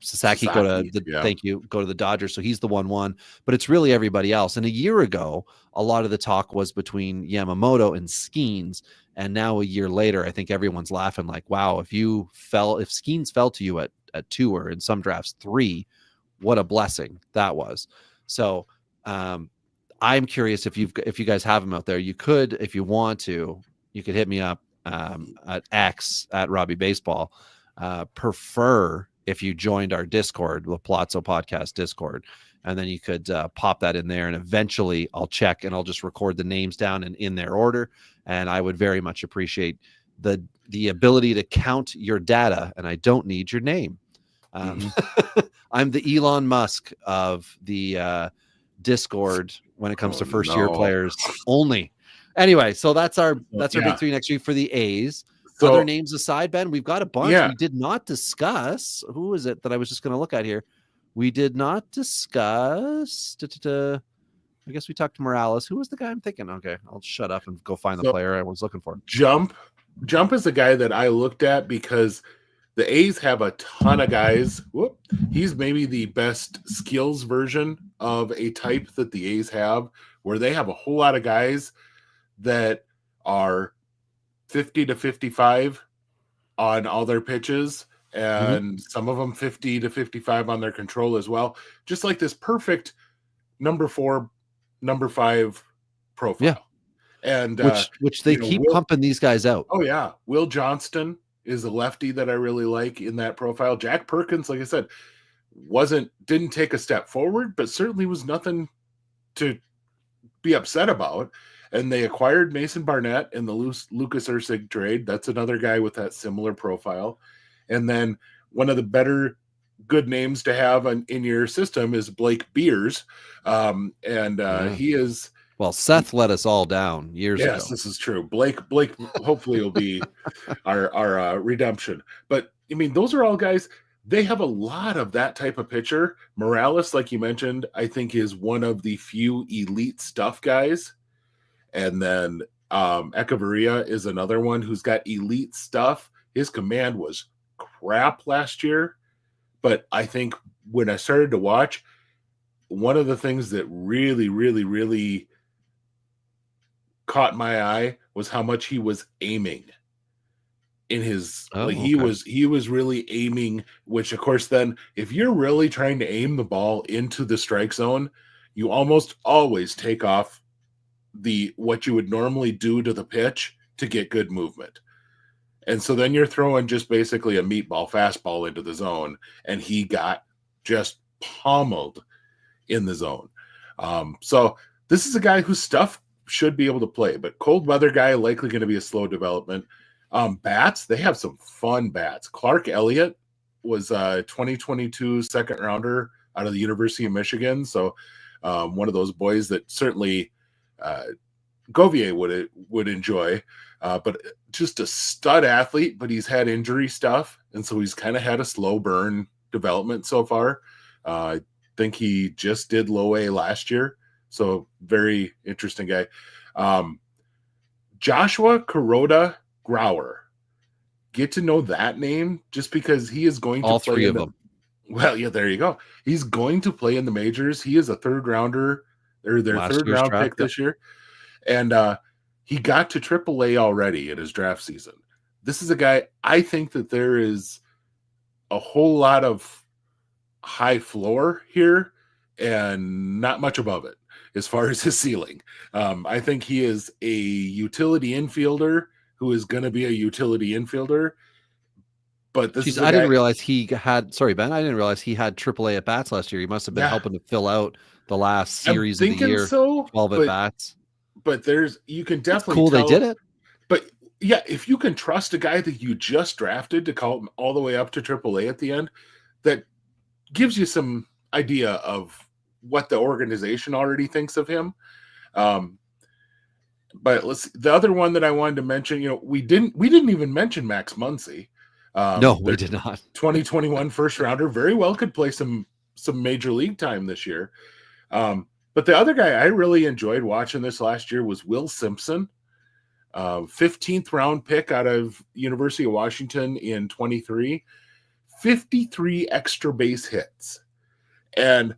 Sasaki go to the Dodgers. So he's the 1-1, but it's really everybody else. And a year ago, a lot of the talk was between Yamamoto and Skeens. And now a year later, I think everyone's laughing like, wow, if Skeens fell to you at 2 or in some drafts 3, what a blessing that was. So I'm curious if you guys have him out there. You could, if you want to, you could hit me up at X at Robbie Baseball. Prefer if you joined our Discord, the Pallazzo Podcast Discord, and then you could pop that in there, and eventually I'll check and I'll just record the names down and in their order. And I would very much appreciate the ability to count your data, and I don't need your name. I'm the Elon Musk of the Discord when it comes to first year players only. Anyway, so that's our big 3 next week for the A's. So, other names aside, Ben, we've got a bunch. We did not discuss. Who is it that I was just going to look at here? We did not discuss. I guess we talked to Morales. Who was the guy I'm thinking? Okay, I'll shut up and go find the player I was looking for. Jump is the guy that I looked at because the A's have a ton of guys. He's maybe the best skills version of a type that the A's have, where they have a whole lot of guys that are 50 to 55 on all their pitches, and some of them 50 to 55 on their control as well. Just like this perfect number 4, number 5 profile. Yeah. And which they keep pumping these guys out. Oh yeah, Will Johnston is a lefty that I really like in that profile. Jack Perkins, like I said, didn't take a step forward, but certainly was nothing to be upset about. And they acquired Mason Barnett in the Lucas Ursig trade. That's another guy with that similar profile. And then one of the better good names to have in your system is Blake Beers. He is... Well, Seth let us all down years ago. Yes, this is true. Blake hopefully will be our redemption. But I mean, those are all guys, they have a lot of that type of pitcher. Morales, like you mentioned, I think is one of the few elite stuff guys. And then Echeverria is another one who's got elite stuff. His command was crap last year. But I think when I started to watch, one of the things that really, really, really caught my eye was how much he was aiming in his he was really aiming, which of course then if you're really trying to aim the ball into the strike zone, you almost always take off what you would normally do to the pitch to get good movement. And so then you're throwing just basically a meatball fastball into the zone, and he got just pummeled in the zone. So this is a guy whose stuff should be able to play, but cold weather guy, likely going to be a slow development. Bats, they have some fun bats. Clark Elliott was a 2022 second rounder out of the University of Michigan. So one of those boys that certainly Govier would enjoy, but just a stud athlete, but he's had injury stuff. And so he's kind of had a slow burn development so far. I think he just did low A last year. So very interesting guy. Joshua Kuroda Grauer. Get to know that name just because he is going to all play three of them. Well, yeah, there you go. He's going to play in the majors. He is a third rounder, or their third round pick this year. And he got to AAA already in his draft season. This is a guy, I think that there is a whole lot of high floor here and not much above it as far as his ceiling. I think he is a utility infielder who is going to be a utility infielder. But this I didn't realize he had, sorry, Ben, I didn't realize he had AAA at bats last year. He must have been helping to fill out the last series of the year. 12 at bats. But you can definitely cool tell, they did it. But yeah, if you can trust a guy that you just drafted to call him all the way up to AAA at the end, that gives you some idea of what the organization already thinks of him. But the other one that I wanted to mention, we didn't even mention Max Muncy. No, we did not. 2021 first rounder, very well could play some major league time this year. But the other guy I really enjoyed watching this last year was Will Simpson, 15th round pick out of University of Washington in 23, 53 extra base hits. And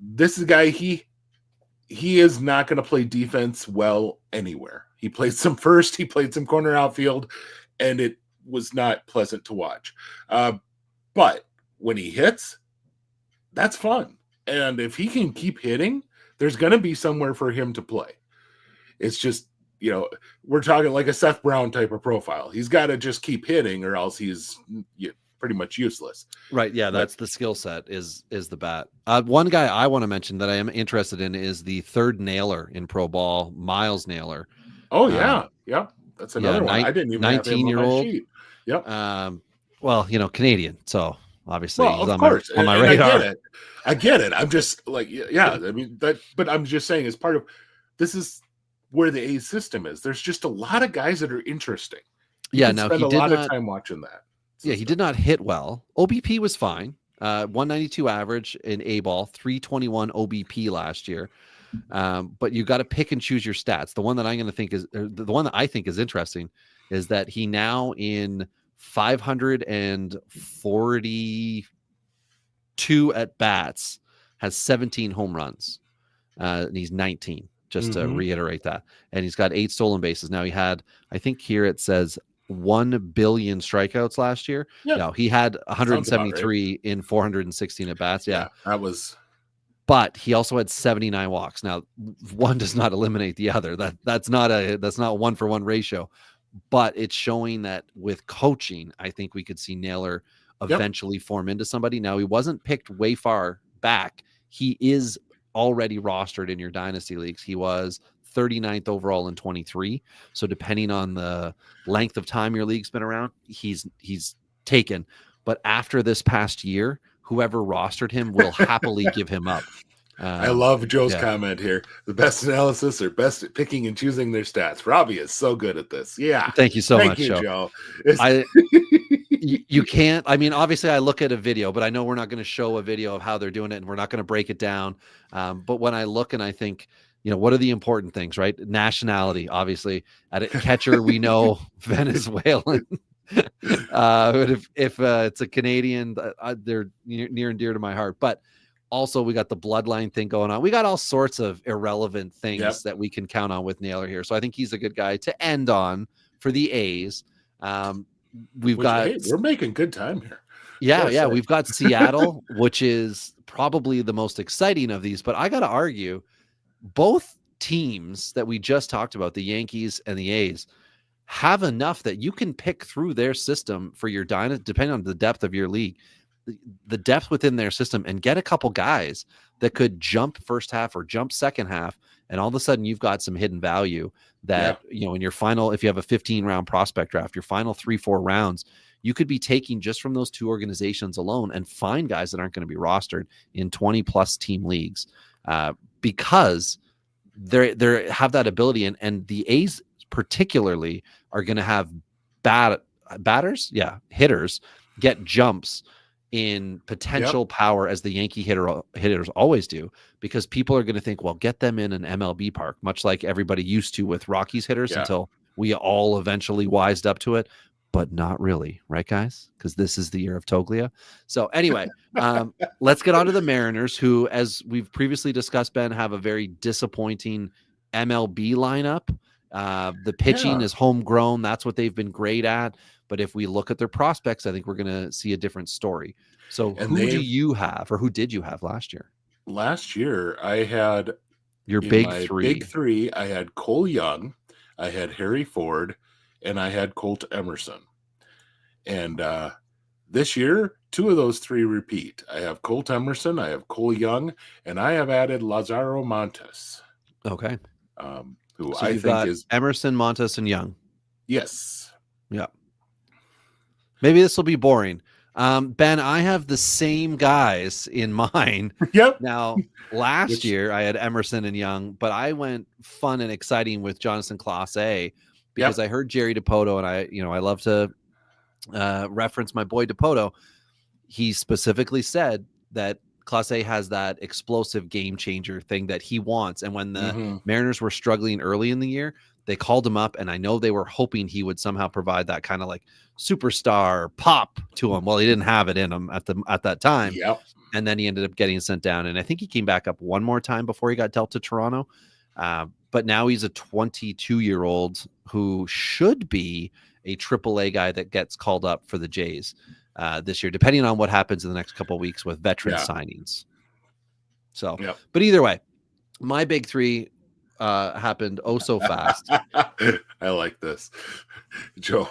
this is a guy, he is not going to play defense well anywhere. He played some first, he played some corner outfield, and it was not pleasant to watch. But when he hits, that's fun. And if he can keep hitting, there's going to be somewhere for him to play. It's just, we're talking like a Seth Brown type of profile. He's got to just keep hitting or else he's pretty much useless. Right. Yeah. That's the skill set is the bat. One guy I want to mention that I am interested in is the third nailer in pro ball, Miles Naylor. Oh yeah. Yeah. That's another one. I didn't even 19-year-old. Yep. Well, Canadian. So obviously he's on my radar. I get it. I'm just like, yeah, I mean that, but I'm just saying as part of, this is where the A system is. There's just a lot of guys that are interesting. Yeah. Now spend a lot of time watching that. Yeah. He did not hit well. OBP was fine. 192 average in A ball, 321 OBP last year. But you got to pick and choose your stats. The one that I'm going to think is the one that I think is interesting is that he now in 542 at bats has 17 home runs. And he's 19, just to reiterate that. And he's got 8 stolen bases. Now he had, I think here it says 1 billion strikeouts last year. Yeah. No, he had Sounds about right. 173 in 416 at bats. Yeah. That was. But he also had 79 walks. Now, one does not eliminate the other. That's not a 1-for-1 ratio. But it's showing that with coaching, I think we could see Naylor eventually form into somebody. Now, he wasn't picked way far back. He is already rostered in your dynasty leagues. He was 39th overall in 23. So depending on the length of time your league's been around, he's taken. But after this past year, whoever rostered him will happily give him up. I love Joe's comment here. The best analysis are best at picking and choosing their stats. Robbie is so good at this. Yeah. Thank you so much, Joe. You can't. I mean, obviously, I look at a video, but I know we're not going to show a video of how they're doing it, and we're not going to break it down. But when I look and I think, what are the important things, right? Nationality, obviously. At a catcher, we know Venezuelan. But if it's a Canadian, they're near and dear to my heart. But also, we got the bloodline thing going on. We got all sorts of irrelevant things that we can count on with Naylor here. So I think he's a good guy to end on for the A's. We're making good time here. Yeah. We've got Seattle, which is probably the most exciting of these. But I got to argue, both teams that we just talked about, the Yankees and the A's, have enough that you can pick through their system for your depending on the depth of your league. The depth within their system and get a couple guys that could jump first half or jump second half. And all of a sudden you've got some hidden value that, in your final, if you have a 15-round prospect draft, your final 3-4 rounds, you could be taking just from those two organizations alone and find guys that aren't going to be rostered in 20 plus team leagues because they have that ability. And the A's particularly are going to have hitters get jumps in potential power as the Yankee hitters always do, because people are going to think, well, get them in an MLB park, much like everybody used to with Rockies hitters until we all eventually wised up to it, but not really, right, guys? Because this is the year of Toglia. So anyway, let's get on to the Mariners, who, as we've previously discussed, Ben, have a very disappointing MLB lineup. The pitching is homegrown. That's what they've been great at. But if we look at their prospects, I think we're going to see a different story. So who do you have, or who did you have last year? Last year, I had your big three. Big three, I had Cole Young, I had Harry Ford, and I had Colt Emerson. And this year, two of those three repeat. I have Colt Emerson, I have Cole Young, and I have added Lazaro Montes. Okay. Who so I think is Emerson, Montes, and Young. Yes. Yeah. Maybe this will be boring. Ben, I have the same guys in mind. Yep. Now, last year I had Emerson and Young, but I went fun and exciting with Jonathan Clase because I heard Jerry Dipoto, and I love to reference my boy Dipoto. He specifically said that Clase has that explosive game changer thing that he wants. And when the Mariners were struggling early in the year, they called him up, and I know they were hoping he would somehow provide that kind of like superstar pop to him. Well, he didn't have it in him at that time. Yep. And then he ended up getting sent down. And I think he came back up one more time before he got dealt to Toronto. But now he's a 22-year-old who should be a AAA guy that gets called up for the Jays this year, depending on what happens in the next couple of weeks with veteran signings. So, but either way, my big three happened so fast. I like this, Joe.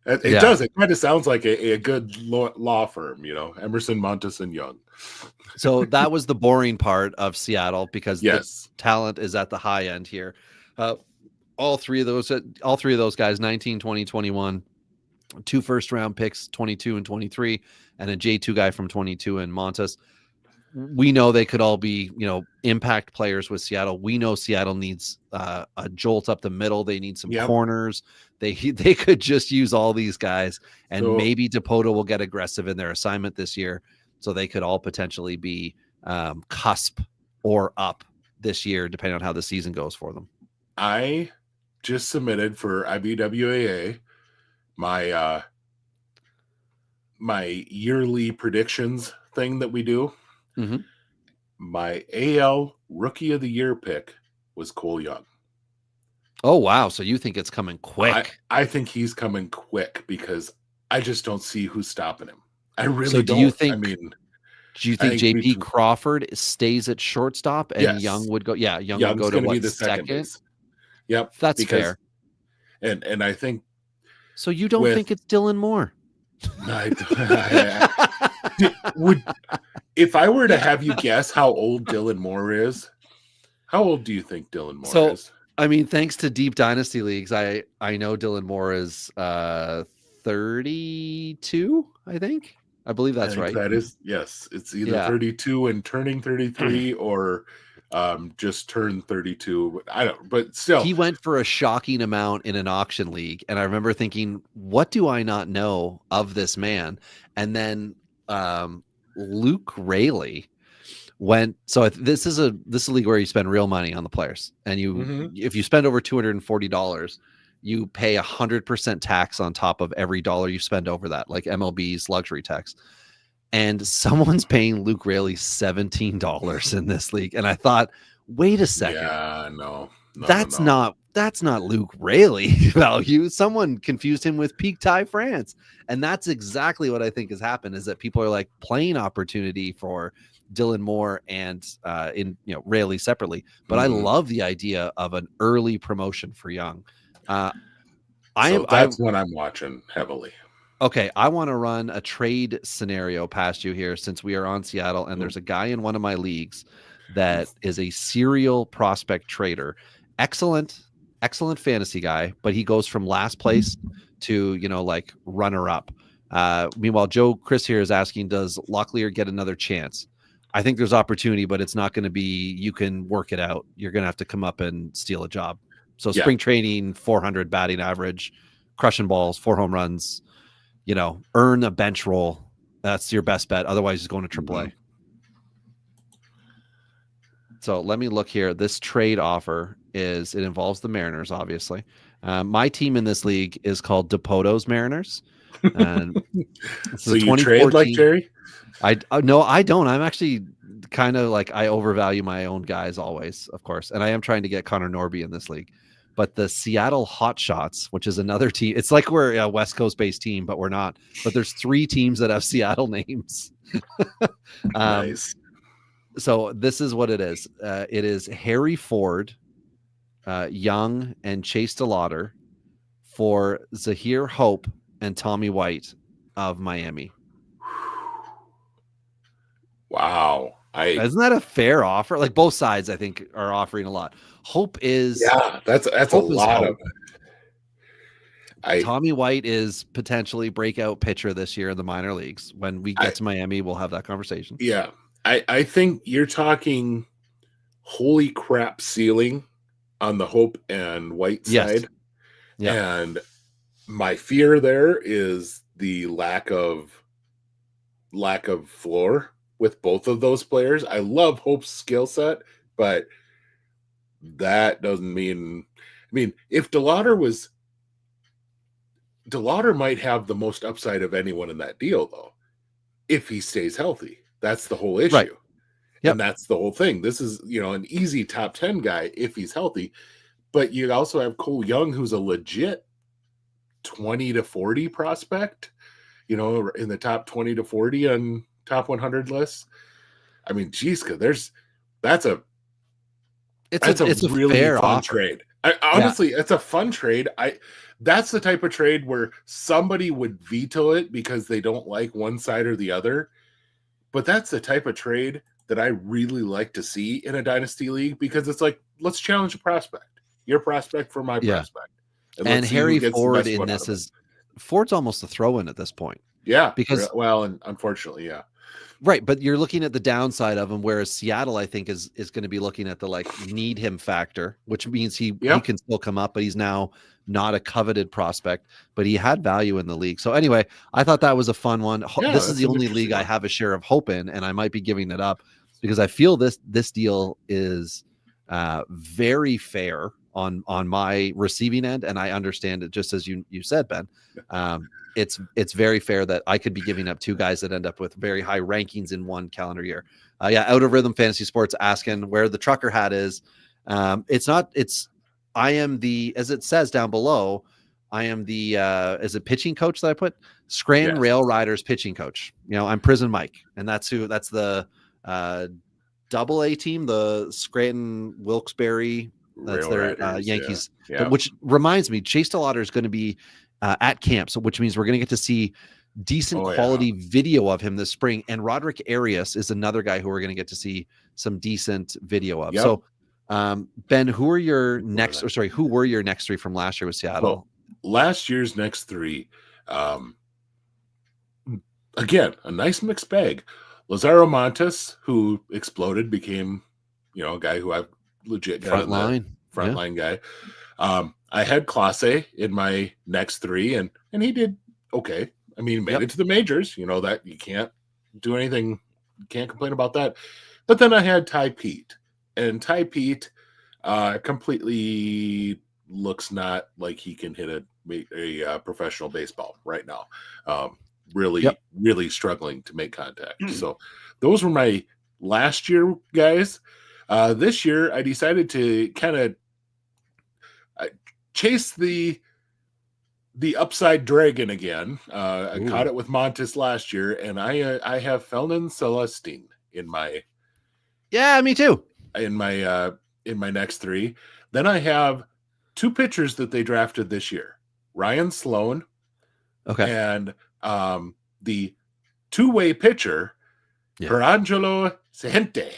It does. It kind of sounds like a good law firm, Emerson, Montes, and Young. So that was the boring part of Seattle because the talent is at the high end here. All three of those guys, 19, 20, 21, 2 first-round picks, 22 and 23, and a J2 guy from 22 and Montes. We know they could all be, impact players with Seattle. We know Seattle needs a jolt up the middle. They need some corners. They could just use all these guys, and maybe Dipoto will get aggressive in their assignment this year, so they could all potentially be cusp or up this year, depending on how the season goes for them. I just submitted for IBWAA my yearly predictions thing that we do. Mm-hmm. My AL Rookie of the Year pick was Cole Young. Oh, wow. So you think it's coming quick? I think he's coming quick because I just don't see who's stopping him. I So really do you don't. think I think JP Crawford stays at shortstop and Young yes, would go? Yeah, Young would Young's go to going to be what, the second second? base. Yep, That's because fair. and I think So you don't with think it's Dylan Moore? would if I were to have you guess how old Dylan Moore is, how old do you think Dylan Moore So, is? I mean, thanks to deep dynasty leagues, I know Dylan Moore is 32, I think. I believe I that's think right. that is yes. It's either Yeah. 32 and turning 33 or just turned 32. I don't, but still, He went for a shocking amount in an auction league, and I remember thinking, what do I not know of this man? And then Luke Rayleigh went. So this is a league where you spend real money on the players, and mhm. if you spend over $240, you pay 100% tax on top of every dollar you spend over that, like MLB's luxury tax. And someone's paying Luke Rayleigh $17 in this league, and I thought, wait a second, Yeah, no. that's not Luke Rayleigh value. Someone confused him with Peak Thai France, and that's exactly what I think has happened. Is that people are like playing opportunity for Dylan Moore and Rayleigh separately. But I Mhm. love the idea of an early promotion for Young. Uh, So I that's what I'm watching heavily. Okay, I want to run a trade scenario past you here since we are on Seattle, and there's a guy in one of my leagues that is a serial prospect trader. Excellent, excellent fantasy guy, but he goes from last place to, like runner up. Meanwhile, Chris here is asking, does Locklear get another chance? I think there's opportunity, but it's not going to be, you can work it out. You're going to have to come up and steal a job. So Yeah. spring training, 400 batting average, crushing balls, 4 home runs, earn a bench role. That's your best bet. Otherwise, he's going to AAA. Mhm. So let me look here. This trade offer it involves the Mariners, obviously. My team in this league is called Depoto's Mariners. And So you trade like Jerry? No, I don't. I'm actually kind of like, I overvalue my own guys always, of course. And I am trying to get Connor Norby in this league. But the Seattle Hotshots, which is another team, it's like we're a West Coast based team, but we're not. But there's 3 teams that have Seattle names. Nice. So this is what it is. It is Harry Ford, Young, and Chase DeLauder for Zahir Hope and Tommy White of Miami. Wow. Isn't that a fair offer? Like, both sides, I think, are offering a lot. Hope is that's a lot of Tommy White is potentially breakout pitcher this year in the minor leagues. When we get to Miami, we'll have that conversation. Yeah. I think you're talking holy crap ceiling on the Hope and White side. Yeah. And my fear there is the lack of floor with both of those players. I love Hope's skill set, but that doesn't mean, if DeLauder might have the most upside of anyone in that deal, though, if he stays healthy. That's the whole issue. Right. Yep. And that's the whole thing. This is, an easy top 10 guy if he's healthy. But you also have Cole Young, who's a legit 20 to 40 prospect, in the top 20 to 40 on top 100 lists. That's a really fair fun offer. trade. Honestly, it's a fun trade. That's the type of trade where somebody would veto it because they don't like one side or the other. But that's the type of trade that I really like to see in a dynasty league, because it's like, let's challenge a prospect. Your prospect for my prospect. And Harry Ford in this Ford's almost a throw-in at this point. Yeah. Because, and unfortunately, yeah. Right, but you're looking at the downside of him, whereas Seattle, I think, is going to be looking at the need him factor, which means he can still come up, but he's now not a coveted prospect, but he had value in the league. So anyway, I thought that was a fun one. This is the only league I have a share of hope in, and I might be giving it up because I feel this deal is very fair on my receiving end, and I understand it, just as you said, Ben. It's very fair that I could be giving up 2 guys that end up with very high rankings in one calendar year. Out of Rhythm Fantasy Sports asking where the trucker hat is. I I am the, as it says down below, I am the is it pitching coach that I put? Scranton Yes. Rail Riders pitching coach. I'm Prison Mike, and that's the double A team, the Scranton Wilkes-Barre. That's Rail their Riders, Yankees. Yeah. Which reminds me, Chase DeLauder is going to be at camp, so which means we're going to get to see decent quality video of him this spring. And Roderick Arias is another guy who we're going to get to see some decent video of. Yep. So, Ben, who were your next three from last year with Seattle? Well, last year's next three, again, a nice mixed bag. Lazaro Montes, who exploded, became, a guy who I've legit got frontline guy. I had Clase in my next three, and he did okay. I mean, made it to the majors. That you can't do anything. You can't complain about that. But then I had Ty Pete, and Ty Pete completely looks not like he can hit a professional baseball right now. Really struggling to make contact. So those were my last year guys. This year I decided to kind of chase the upside dragon again. I caught it with Montes last year, and I have Felnin Celestine in my me too. In my next three. Then I have two pitchers that they drafted this year. Ryan Sloan. Okay. And the two-way pitcher, Perangelo Sehente.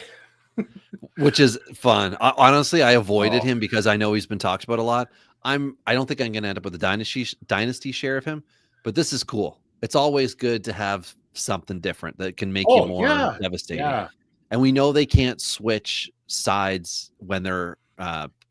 Which is fun. Honestly, I avoided him because I know he's been talked about a lot. I don't think I'm going to end up with a dynasty share of him, but this is cool. It's always good to have something different that can make you more devastating. Yeah. And we know they can't switch sides when they're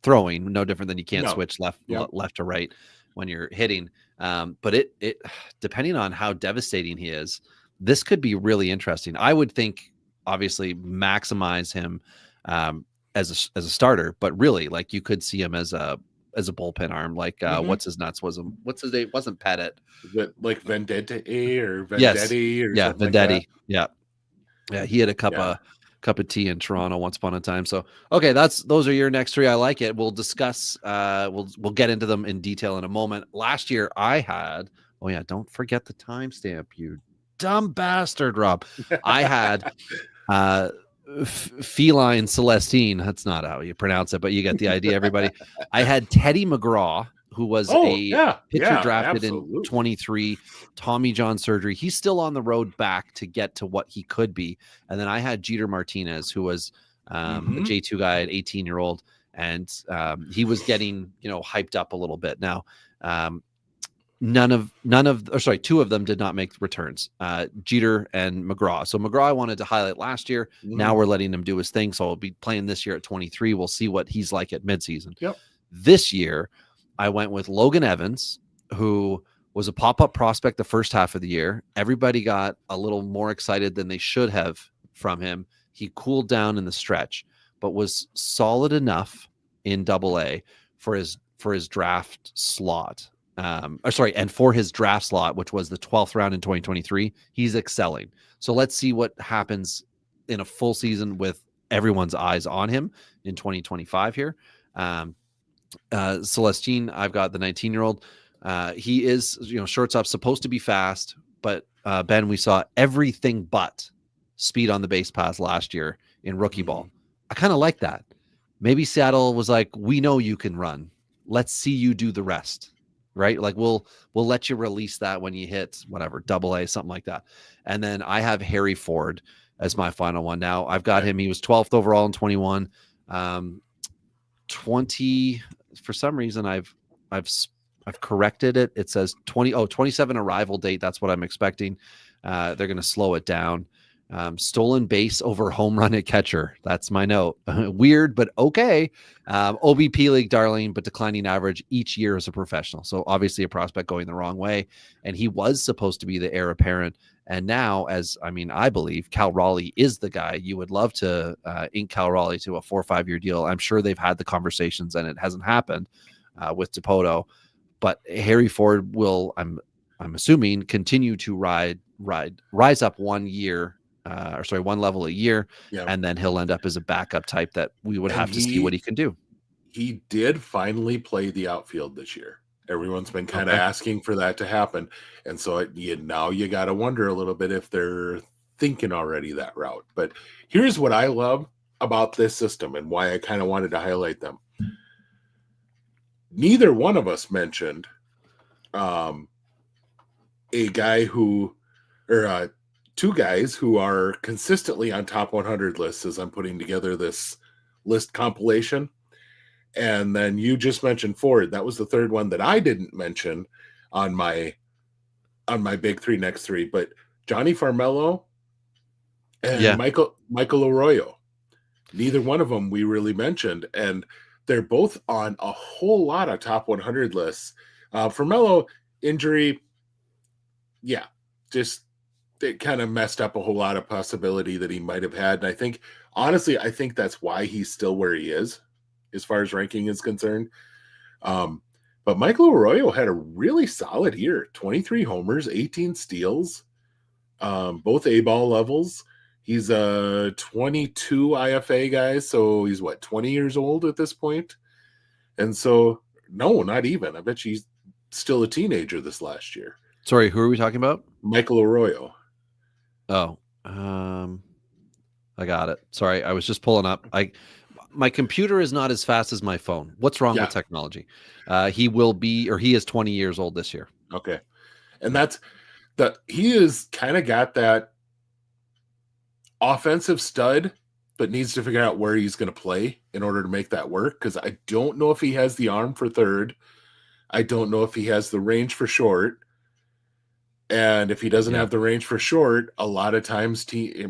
throwing, no different than you can't switch left to right when you're hitting. But it depending on how devastating he is, this could be really interesting. I would think, obviously, maximize him as a starter, but really, like, you could see him as a bullpen arm. Like what's his name? Wasn't Pettit? Is it like Vendetti or Vendetti? Or Vendetti. Like yeah. He had a cup of tea in Toronto once upon a time. So okay, those are your next three. I like it. We'll discuss. We'll get into them in detail in a moment. Last year I had. Oh yeah, don't forget the timestamp, you dumb bastard, Rob. I had Feline Celestine. That's not how you pronounce it, but you get the idea, everybody. I had Teddy McGraw, who was pitcher drafted in 23, Tommy John surgery. He's still on the road back to get to what he could be. And then I had Jeter Martinez, who was a J2 guy at 18-year-old, and he was getting, hyped up a little bit. Now, two of them did not make returns, Jeter and McGraw. So McGraw I wanted to highlight last year. Now we're letting him do his thing. So I'll be playing this year at 23. We'll see what he's like at midseason. This year, I went with Logan Evans, who was a pop-up prospect the first half of the year. Everybody got a little more excited than they should have from him. He cooled down in the stretch, but was solid enough in Double-A for his draft slot. And for his draft slot, which was the 12th round in 2023, he's excelling. So let's see what happens in a full season with everyone's eyes on him in 2025 here. Celestine, I've got the 19-year-old. He is, shortstop, supposed to be fast, but Ben, we saw everything but speed on the base paths last year in rookie ball. I kind of like that. Maybe Seattle was like, we know you can run. Let's see you do the rest. Right? Like we'll let you release that when you hit whatever, Double-A, something like that. And then I have Harry Ford as my final one. Now I've got him. He was 12th overall in 21. 20 for some reason I've corrected it. It says 27 arrival date. That's what I'm expecting. They're going to slow it down. Stolen base over home run at catcher. That's my note. Weird, but okay. OBP league darling, but declining average each year as a professional. So obviously a prospect going the wrong way. And he was supposed to be the heir apparent. And now, I believe Cal Raleigh is the guy. You would love to ink Cal Raleigh to a 4 or 5 year deal. I'm sure they've had the conversations and it hasn't happened with Dipoto. But Harry Ford will, I'm assuming, continue to rise up 1 year. One level a year, and then he'll end up as a backup type that we would have to see what he can do. he did finally play the outfield this year. Everyone's been kind of Okay. asking for that to happen. And so now you got to wonder a little bit if they're thinking already that route. But here's what I love about this system and why I kind of wanted to highlight them. Neither one of us mentioned a guy who, or two guys who are consistently on top 100 lists as I'm putting together this list compilation. And then you just mentioned Ford. That was the third one that I didn't mention on my big three next three, but Johnny Farmello and Yeah. Michael Arroyo. Neither one of them we really mentioned, and they're both on a whole lot of top 100 lists. Farmello injury, yeah, just it kind of messed up a whole lot of possibility that he might have had. And I think, honestly, that's why he's still where he is as far as ranking is concerned. But Michael Arroyo had a really solid year, 23 homers, 18 steals, both A-ball levels. He's a 22 IFA guy, so he's 20 years old at this point? And so, no, not even. I bet she's still a teenager this last year. Sorry, who are we talking about? Michael Arroyo. Oh, I got it. Sorry, I was just pulling up. My computer is not as fast as my phone. What's wrong with technology? He is 20 years old this year. Okay. And he is kind of got that offensive stud, but needs to figure out where he's going to play in order to make that work. Because I don't know if he has the arm for third. I don't know if he has the range for short. And if he doesn't have the range for short, a lot of times, the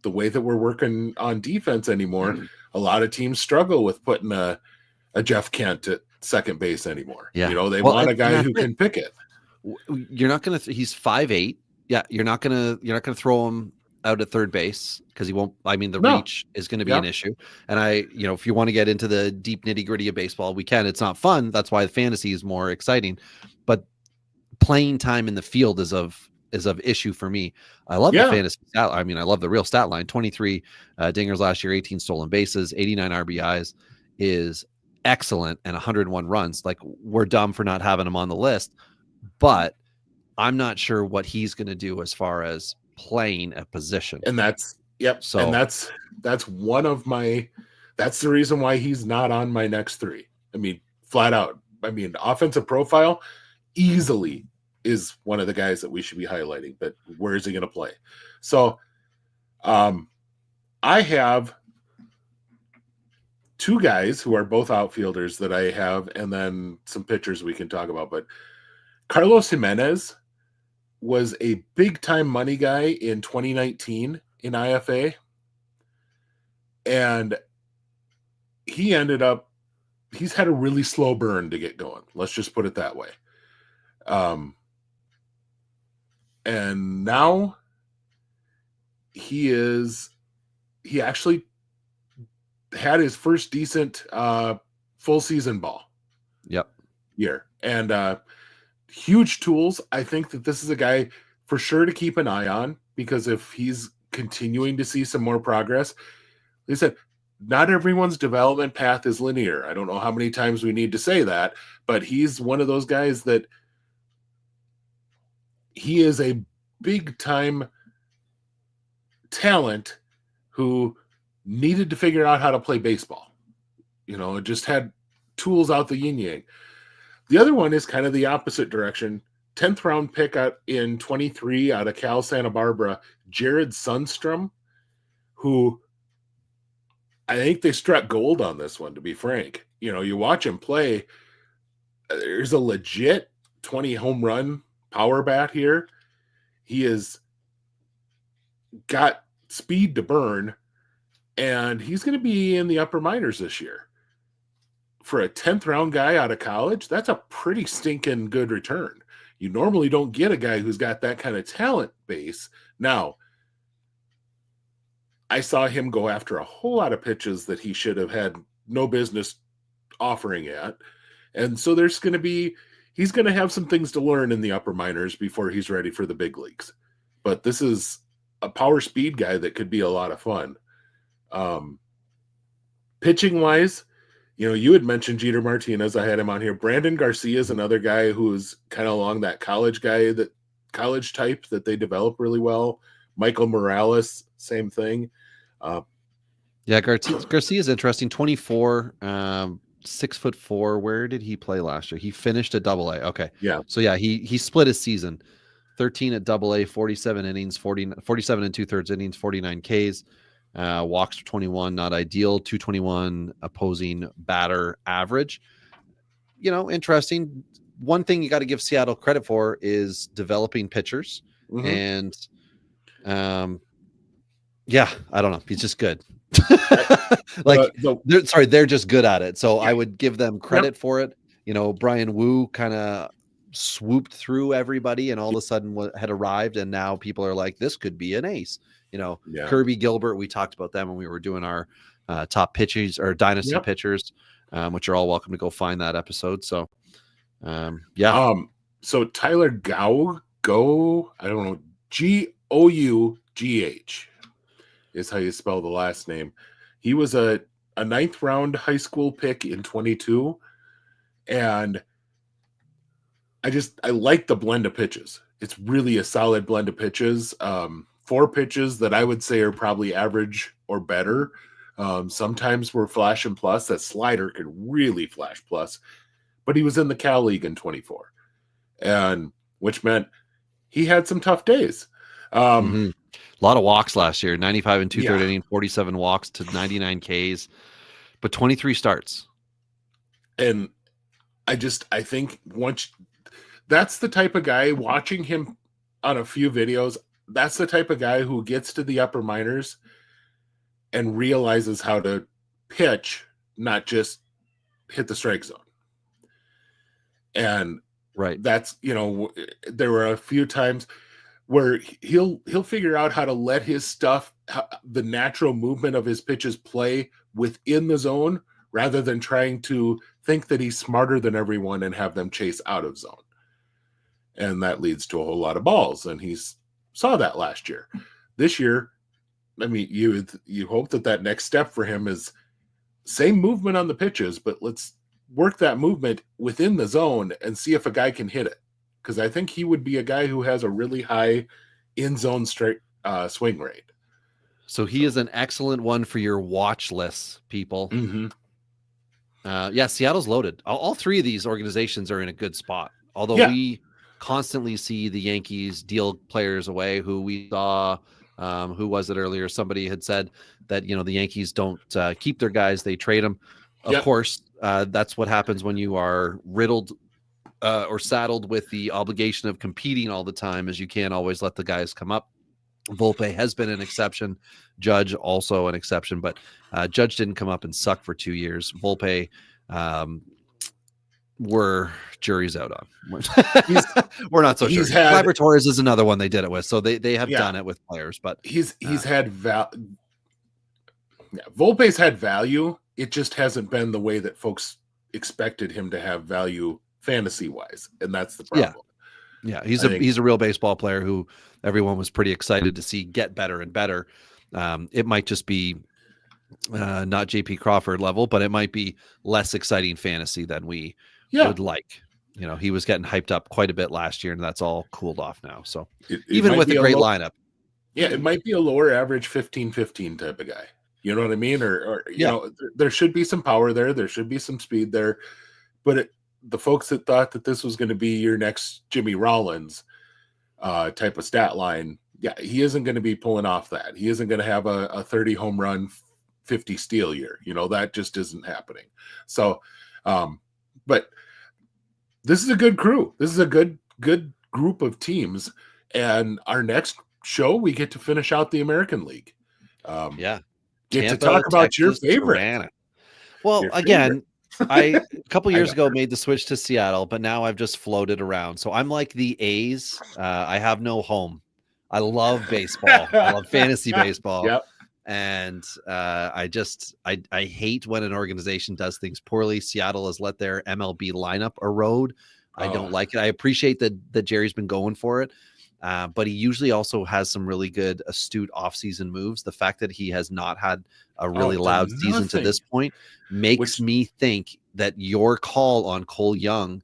way that we're working on defense anymore, a lot of teams struggle with putting a Jeff Kent at second base anymore. Yeah. They want a guy who can pick it. You're not going to, he's 5'8". Yeah. You're not going to throw him out at third base because he won't. Reach is going to be an issue. And if you want to get into the deep nitty gritty of baseball, we can. It's not fun. That's why the fantasy is more exciting. But playing time in the field is of issue for me. I love the fantasy stat. I love the real stat line. 23 dingers last year, 18 stolen bases, 89 RBIs is excellent, and 101 runs. Like, we're dumb for not having him on the list, but I'm not sure what he's going to do as far as playing a position. And that's So, and that's one of that's the reason why he's not on my next three. Flat out. Offensive profile easily is one of the guys that we should be highlighting, but where is he going to play? So I have two guys who are both outfielders that I have, and then some pitchers we can talk about. But Carlos Jimenez was a big-time money guy in 2019 in IFA, and he's had a really slow burn to get going. Let's just put it that way. And now he actually had his first decent full season ball year, and huge tools. I think that this is a guy for sure to keep an eye on, because if he's continuing to see some more progress, like I said, not everyone's development path is linear. I don't know how many times we need to say that, but he's one of those guys that he is a big time talent who needed to figure out how to play baseball. Just had tools out the yin yang. The other one is kind of the opposite direction. 10th round pick out in 23 out of Cal Santa Barbara, Jared Sundstrom, who I think they struck gold on this one, to be frank. You watch him play, there's a legit 20 home run power bat here. He has got speed to burn, and he's going to be in the upper minors this year. For a 10th round guy out of college, that's a pretty stinking good return. You normally don't get a guy who's got that kind of talent base. Now, I saw him go after a whole lot of pitches that he should have had no business offering at. And so he's going to have some things to learn in the upper minors before he's ready for the big leagues. But this is a power speed guy that could be a lot of fun. Pitching wise, You had mentioned Jeter Martinez. I had him on here. Brandon Garcia is another guy who's kind of along that college type that they develop really well. Michael Morales, same thing. Yeah, Garcia is interesting. 24, 6'4". Where did he play last year? He finished at Double-A. Okay. Yeah. So yeah, he split his season. 13 at Double-A, 47 innings, 47 and 2/3 innings, 49 Ks. Walks 21, not ideal. 221 opposing batter average. Interesting. One thing you got to give Seattle credit for is developing pitchers. Mm-hmm. And yeah, I don't know. He's just good. They're just good at it. So yeah. I would give them credit for it. Brian Wu kind of swooped through everybody and all of a sudden had arrived. And now people are like, this could be an ace. Kirby Gilbert, we talked about them when we were doing our top pitchers or dynasty pitchers, which are all welcome to go find that episode. So, yeah. So Tyler I don't know, Gough is how you spell the last name. He was a 9th round high school pick in 22. And I like the blend of pitches. It's really a solid blend of pitches. 4 pitches that I would say are probably average or better. Sometimes we're flash and plus. That slider could really flash plus. But he was in the Cal League in 24. And which meant he had some tough days. A lot of walks last year. 95 and 2/3 inning, 47 walks to 99 Ks, but 23 starts. And I think that's the type of guy, watching him on a few videos, that's the type of guy who gets to the upper minors and realizes how to pitch, not just hit the strike zone. And right, that's, there were a few times where he'll figure out how to let his stuff, the natural movement of his pitches, play within the zone rather than trying to think that he's smarter than everyone and have them chase out of zone. And that leads to a whole lot of balls. And he saw that last year. This year, I mean, you hope that next step for him is same movement on the pitches, but let's work that movement within the zone and see if a guy can hit it. Because I think he would be a guy who has a really high in-zone swing rate. So he is an excellent one for your watch list, people. Mm-hmm. Seattle's loaded. All 3 of these organizations are in a good spot. Although we constantly see the Yankees deal players away who we saw. Who was it earlier? Somebody had said that, the Yankees don't keep their guys. They trade them. Of course, that's what happens when you are riddled or saddled with the obligation of competing all the time, as you can't always let the guys come up. Volpe has been an exception. Judge also an exception, but Judge didn't come up and suck for 2 years. Volpe, we're jury's out on. We're not so sure. Gleyber Torres is another one they did it with, so they have done it with players, but he's had Volpe's had value. It just hasn't been the way that folks expected him to have value fantasy wise, and that's the problem. Yeah, he's a real baseball player who everyone was pretty excited to see get better and better. It might just be not JP Crawford level, but it might be less exciting fantasy than we would like. He was getting hyped up quite a bit last year, and that's all cooled off now. So even with a great lineup. Yeah, it might be a lower average 15-15 type of guy. You know what I mean? Or there should be some power there. There should be some speed there. But the folks that thought that this was going to be your next Jimmy Rollins type of stat line, he isn't going to be pulling off that. He isn't going to have a 30 home run, 50 steal year. That just isn't happening. So, but this is a good crew. This is a good group of teams. And our next show, we get to finish out the American League. Get Tampa, to talk about Texas, your favorite. Toronto. Well, again, I a couple years ago made the switch to Seattle, but now I've just floated around. So I'm like the A's. I have no home. I love baseball. I love fantasy baseball. Yep. And I hate when an organization does things poorly. Seattle has let their MLB lineup erode. I don't like it. I appreciate that Jerry's been going for it. But he usually also has some really good, astute offseason moves. The fact that he has not had a really loud season to this point makes me think that your call on Cole Young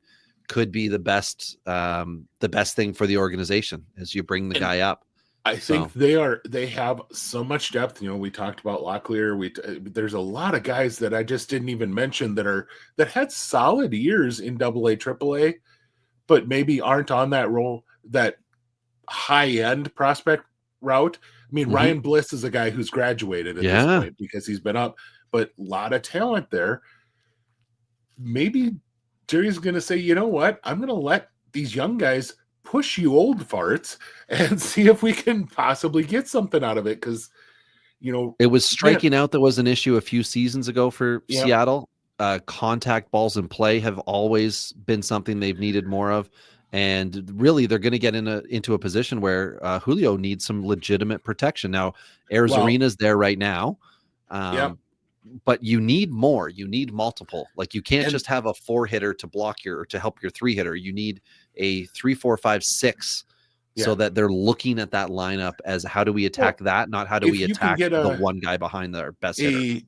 could be the best thing for the organization as you bring the guy up. I think they have so much depth. We talked about Locklear. There's a lot of guys that I just didn't even mention that had solid years in AA, AAA, but maybe aren't on that high end prospect route. I mean, Ryan Bliss is a guy who's graduated at this point because he's been up, but a lot of talent there. Maybe Jerry's going to say, you know what? I'm going to let these young guys push you old farts and see if we can possibly get something out of it. Because, it was striking out that was an issue a few seasons ago for Seattle. Contact balls in play have always been something they've needed more of. And really, they're going to get into a position where Julio needs some legitimate protection. Now, Arena's there right now. But you need more. You need multiple. Like, you can't just have a 4-hitter to help your 3-hitter. You need a 3, 4, 5, 6 so that they're looking at that lineup as how do we attack that, not how do we attack the one guy behind their best hitter.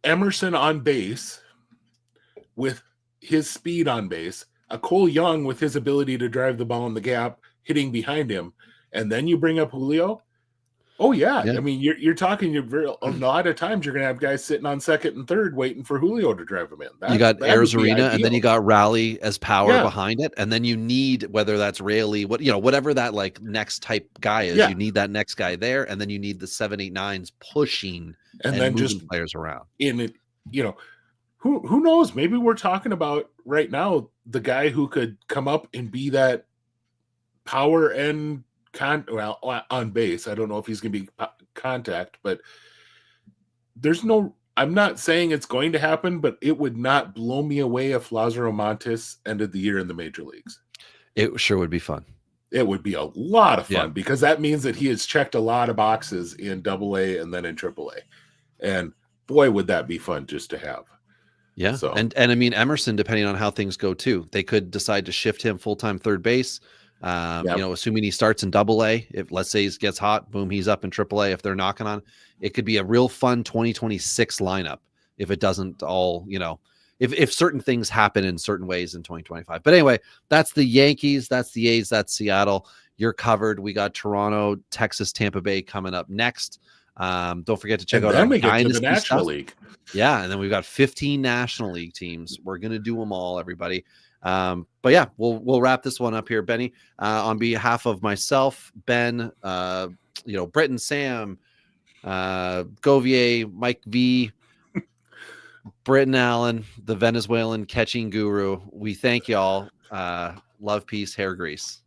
Emerson on base with his speed on base, a Cole Young with his ability to drive the ball in the gap, hitting behind him, and then you bring up Julio. Oh yeah. I mean, you're talking. A lot of times you're going to have guys sitting on second and third waiting for Julio to drive them in. You got Arizona, and then you got Raleigh as power behind it, and then you need, whether that's Raley, whatever that like next type guy is. You need that next guy there, and then you need the 7, 8, 9s pushing and then just players around. In it, who knows? Maybe we're talking about right now the guy who could come up and be that power and on base. I don't know if he's going to be contact, but I'm not saying it's going to happen, but it would not blow me away if Lázaro Montes ended the year in the major leagues. It sure would be fun. It would be a lot of fun because that means that he has checked a lot of boxes in AA and then in AAA. And boy, would that be fun just to have. Yeah. So. And I mean, Emerson, depending on how things go too, they could decide to shift him full-time third base. Assuming he starts in AA, if let's say he gets hot, boom, he's up in AAA. If they're knocking on, it could be a real fun 2026 lineup if it doesn't all, if certain things happen in certain ways in 2025. But anyway, that's the Yankees, that's the A's, that's Seattle. You're covered. We got Toronto, Texas, Tampa Bay coming up next. Don't forget to check out our Dynasty National League. Yeah, and then we've got 15 National League teams. We're gonna do them all, everybody. But yeah, we'll wrap this one up here, Benny. On behalf of myself, Ben, Britton, Sam, Govier, Mike V, Britton Allen, the Venezuelan catching guru. We thank y'all. Love, peace, hair grease.